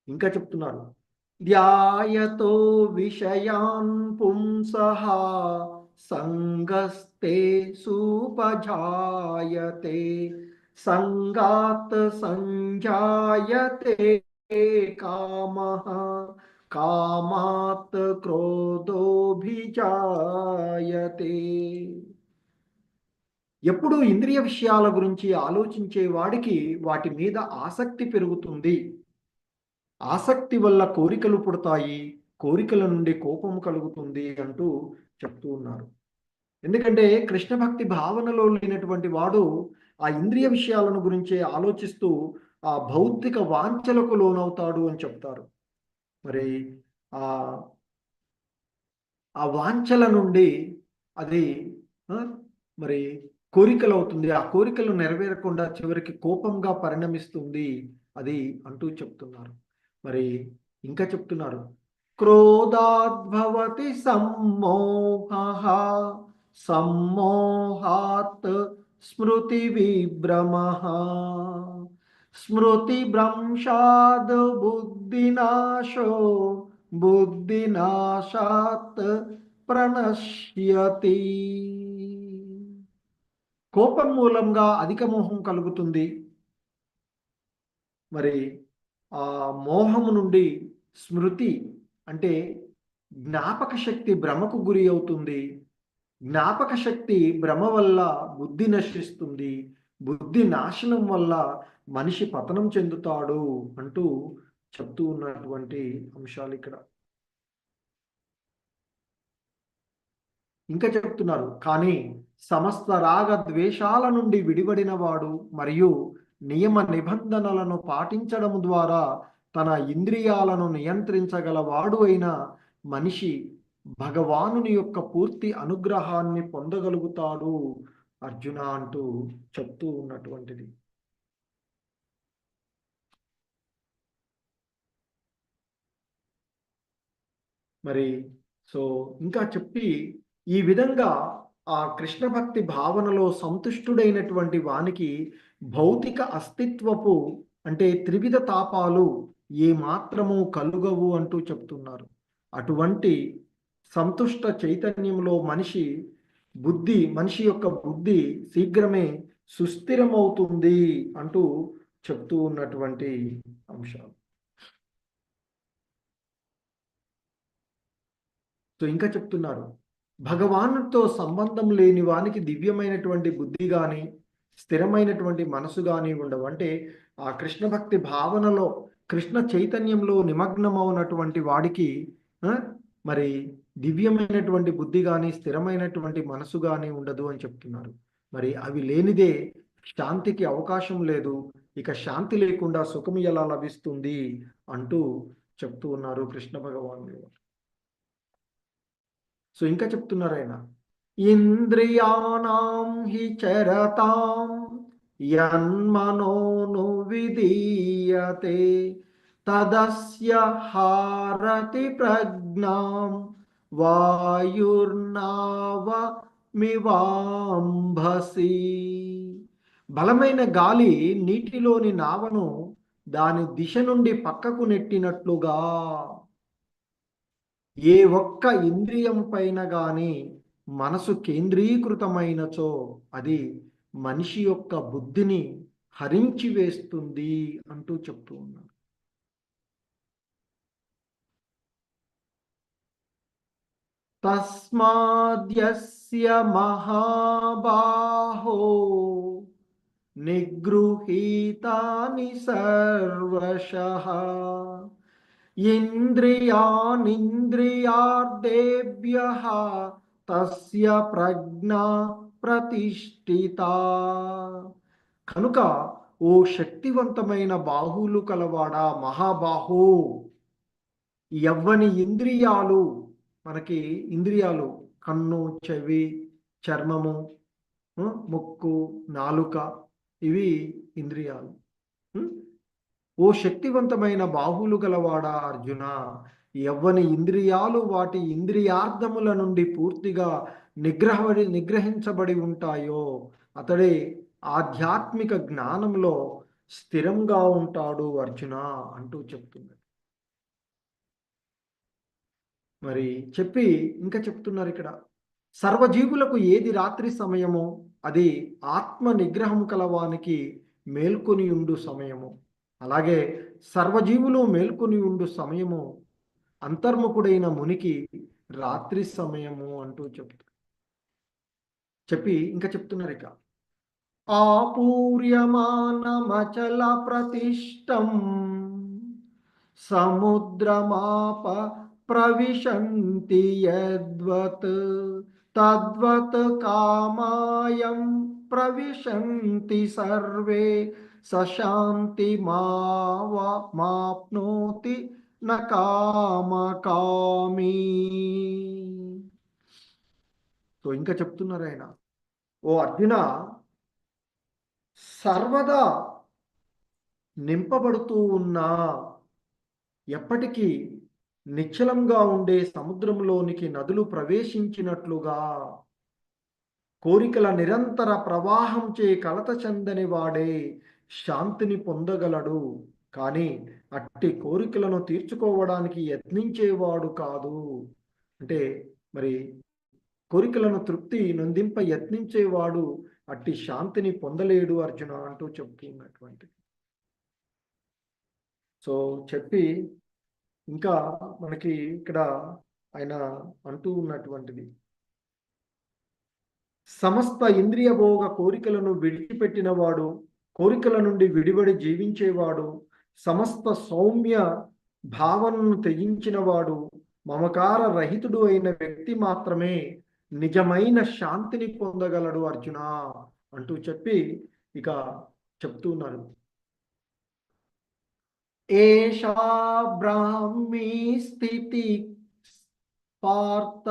ఇంకా చెప్తున్నారు, ధ్యాయతో విషయాన్ పుంసః సంగస్తే సుపజాయతే సంగాత్ సంజాయతే కామః కామాత్ క్రోధోభిజాయతే. ఎప్పుడు ఇంద్రియ విషయాల గురించి ఆలోచించే వాడికి వాటి మీద ఆసక్తి పెరుగుతుంది. ఆసక్తి వల్ల కోరికలు పుడతాయి, కోరికల నుండి కోపం కలుగుతుంది అంటూ చెప్తూ ఉన్నారు. ఎందుకంటే కృష్ణ భక్తి భావనలో లేనటువంటి వాడు ఆ ఇంద్రియ విషయాలను గురించే ఆలోచిస్తూ ఆ భౌతిక వాంఛలకు లోనవుతాడు అని చెప్తారు. మరి ఆ ఆ వాంఛల నుండి అది మరి కోరికలు అవుతుంది. ఆ కోరికలు నెరవేరకుండా చివరికి కోపంగా పరిణమిస్తుంది అది అంటూ చెప్తున్నారు. మరి ఇంకా చెప్తున్నారు, క్రోధాద్భవతి సమ్మోహః సమ్మోహాత్ స్మృతి విభ్రమః స్మృతి భ్రంశాద్ బుద్ధినాశో బుద్ధినాశాత్ ప్రణశ్యతి. కోపం మూలంగా అధిక మోహం కలుగుతుంది. మరి ఆ మోహము నుండి స్మృతి అంటే జ్ఞాపక శక్తి భ్రమకు గురి అవుతుంది. జ్ఞాపక శక్తి భ్రమ వల్ల బుద్ధి నశిస్తుంది. బుద్ధి నాశనం వల్ల మనిషి పతనం చెందుతాడు అంటూ చెప్తూ ఉన్నటువంటి అంశాలు ఇక్కడ. ఇంకా చెప్తున్నారు, కానీ సమస్త రాగ ద్వేషాల నుండి విడివడిన వాడు మరియు నియమ నిబంధనలను పాటించడం ద్వారా తన ఇంద్రియాలను నియంత్రించగలవాడు అయిన మనిషి భగవానుని యొక్క పూర్తి అనుగ్రహాన్ని పొందగలుగుతాడు అర్జున అంటూ చెప్తూ ఉన్నటువంటిది. మరి సో ఇంకా చెప్పి ఈ విధంగా ఆ కృష్ణ భక్తి భావనలో సంతుష్టుడైనటువంటి వానికి భౌతిక అస్తిత్వపు అంటే త్రివిధ తాపాలు ఏ మాత్రము కలుగవు అంటూ చెప్తున్నారు. అటువంటి సంతుష్ట చైతన్యంలో మనిషి యొక్క బుద్ధి శీఘ్రమే సుస్థిరమవుతుంది అంటూ చెప్తూ ఉన్నటువంటి అంశాలు. సో ఇంకా చెప్తున్నారు, భగవానుడితో సంబంధం లేని వానికి దివ్యమైనటువంటి బుద్ధి కానీ స్థిరమైనటువంటి మనసు కానీ ఉండవు. అంటే ఆ కృష్ణ భక్తి భావనలో కృష్ణ చైతన్యంలో నిమగ్నమవునటువంటి వాడికి మరి దివ్యమైనటువంటి బుద్ధి కానీ స్థిరమైనటువంటి మనసు కానీ ఉండదు అని చెప్తున్నారు. మరి అవి లేనిదే శాంతికి అవకాశం లేదు. ఇక శాంతి లేకుండా సుఖం ఎలా లభిస్తుంది అంటూ చెప్తూ ఉన్నారు కృష్ణ భగవానుడు. సో ఇంకా చెప్తున్నారు ఆయన, ఇంద్రియాణం హి చరతాం యన్మనోను విధీయతే తదస్య హారతి ప్రజ్ఞాం వాయుర్నావమివాంభసి. బలమైన గాలి నీటిలోని నావను దాని దిశ నుండి పక్కకు నెట్టినట్లుగా ఏ ఒక్క ఇంద్రియం పైన గాని మనసు కేంద్రీకృతమైనచో అది మనిషి యొక్క బుద్ధిని హరించి వేస్తుంది అంటూ చెప్తూ ఉన్నారు. తస్మాద్యస్య మహాబాహో నిగృహీతాని సర్వశః ఇంద్రియాణింద్రియార్థేభ్యః తస్య ప్రజ్ఞా ప్రతిష్ఠిత. కనుక ఓ శక్తివంతమైన బాహువులు కలవాడా మహాబాహో, ఎవ్వని ఇంద్రియాలు, మనకి ఇంద్రియాలు కన్ను, చెవి, చర్మము, ముక్కు, నాలుక, ఇవి ఇంద్రియాలు. ఓ శక్తివంతమైన బాహువులు గలవాడా అర్జున, ఎవ్వని ఇంద్రియాలు వాటి ఇంద్రియార్థముల నుండి పూర్తిగా నిగ్రహించబడి ఉంటాయో అతడే ఆధ్యాత్మిక జ్ఞానంలో స్థిరంగా ఉంటాడు అర్జున అంటూ చెప్తున్నారు. మరి చెప్పి ఇంకా చెప్తున్నారు ఇక్కడ, సర్వజీవులకు ఏది రాత్రి సమయమో అది ఆత్మ నిగ్రహం కలవానికి మేల్కొని ఉండు సమయము. అలాగే సర్వజీవులు మేల్కొని ఉండు సమయము అంతర్ముఖుడైన మునికి రాత్రి సమయము అంటూ చెప్పి ఇంకా చెప్తున్నారు ఇక, ఆపూర్యమానమచల ప్రతిష్టం సముద్రమాప ప్రవిశంతి యద్వత్ తద్వత్ కామాయం ప్రవిశంతి సర్వే సశాంతి మాప్నోతి నకామకామి. సో ఇంకా చెప్తున్నారు ఆయన, ఓ అర్జున, సర్వదా నింపబడుతూ ఉన్నా ఎప్పటికీ నిశ్చలంగా ఉండే సముద్రంలోనికి నదులు ప్రవేశించినట్లుగా కోరికల నిరంతర ప్రవాహంచే కలత చెందని వాడే శాంతిని పొందగలడు. కానీ అట్టి కోరికలను తీర్చుకోవడానికి యత్నించేవాడు కాదు. అంటే మరి కోరికలను తృప్తి నొందింప యత్నించేవాడు అట్టి శాంతిని పొందలేడు అర్జున అంటూ చెప్తున్నటువంటి. సో చెప్పి ఇంకా మనకి ఇక్కడ ఆయన అంటూ ఉన్నటువంటిది, సమస్త ఇంద్రియ భోగ కోరికలను విడిచిపెట్టినవాడు, కోరికల నుండి విడివడి జీవించేవాడు, సమస్త సౌమ్య భావనను త్యజించినవాడు, మమకార రహితుడు అయిన వ్యక్తి మాత్రమే నిజమైన శాంతిని పొందగలడు అర్జున అంటూ చెప్పి ఇక చెప్తున్నారు. ఏషా బ్రాహ్మీ స్థితి పార్థ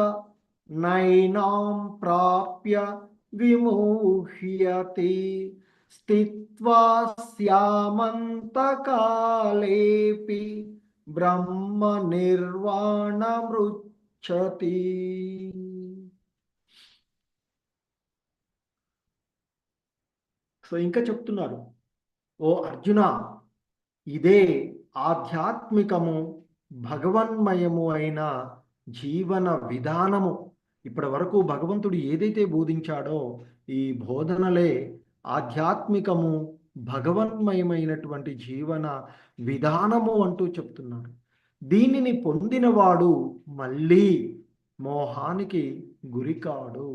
నైనాం ప్రాప్య విముహ్యతి స్థిత్వా స్యామంతకాలేపి బ్రహ్మ నిర్వాణమృచ్చతి. సో ఇంకా చెప్తున్నారు, ఓ అర్జున, ఇదే ఆధ్యాత్మికము భగవన్మయము అయిన జీవన విధానము. ఇప్పటి వరకు భగవంతుడు ఏదైతే బోధించాడో ఈ బోధనలే ఆధ్యాత్మికము భగవన్మయమైనటువంటి జీవన విధానము అంటూ చెప్తున్నారు. దీనిని పొందినవాడు మళ్ళీ మోహానికి గురికాడు.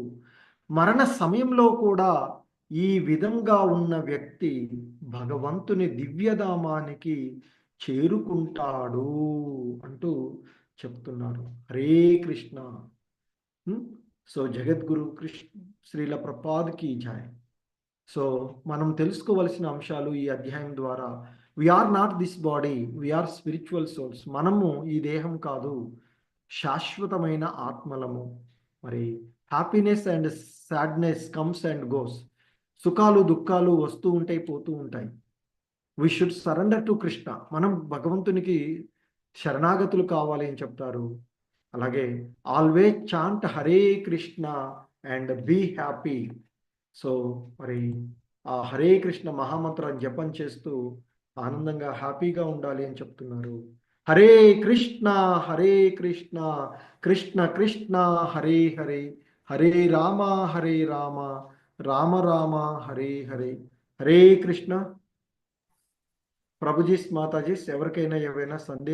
మరణ సమయంలో కూడా ఈ విధంగా ఉన్న వ్యక్తి భగవంతుని దివ్యధామానికి చేరుకుంటాడు అంటూ చెప్తున్నారు. హరే కృష్ణ. సో జగద్గురు కృష్ణ శ్రీల ప్రభుపాద్కి జై. సో మనం తెలుసుకోవలసిన అంశాలు ఈ అధ్యాయం ద్వారా, we are not this body, we are spiritual souls. మనము ఈ దేహం కాదు, శాశ్వతమైన ఆత్మలము. మరి happiness and sadness comes and goes. సుఖాలు దుఃఖాలు వస్తూ ఉంటాయి, పోతూ ఉంటాయి. We should surrender to Krishna. మనం భగవంతునికి శరణాగతులు కావాలి అని చెప్తారు. అలాగే always chant Hare Krishna and be happy. So మరి ఆ హరే కృష్ణ మహామంత్రాన్ని జపం చేస్తూ ఆనందంగా హ్యాపీగా ఉండాలి అని చెప్తున్నారు. హరే కృష్ణ కృష్ణ కృష్ణ హరే హరే, హరే రామ రామ రామ హరే హరే. హరే కృష్ణ. ప్రభుజీస్ మాతాజీస్, ఎవరికైనా ఏవైనా సందేహాలు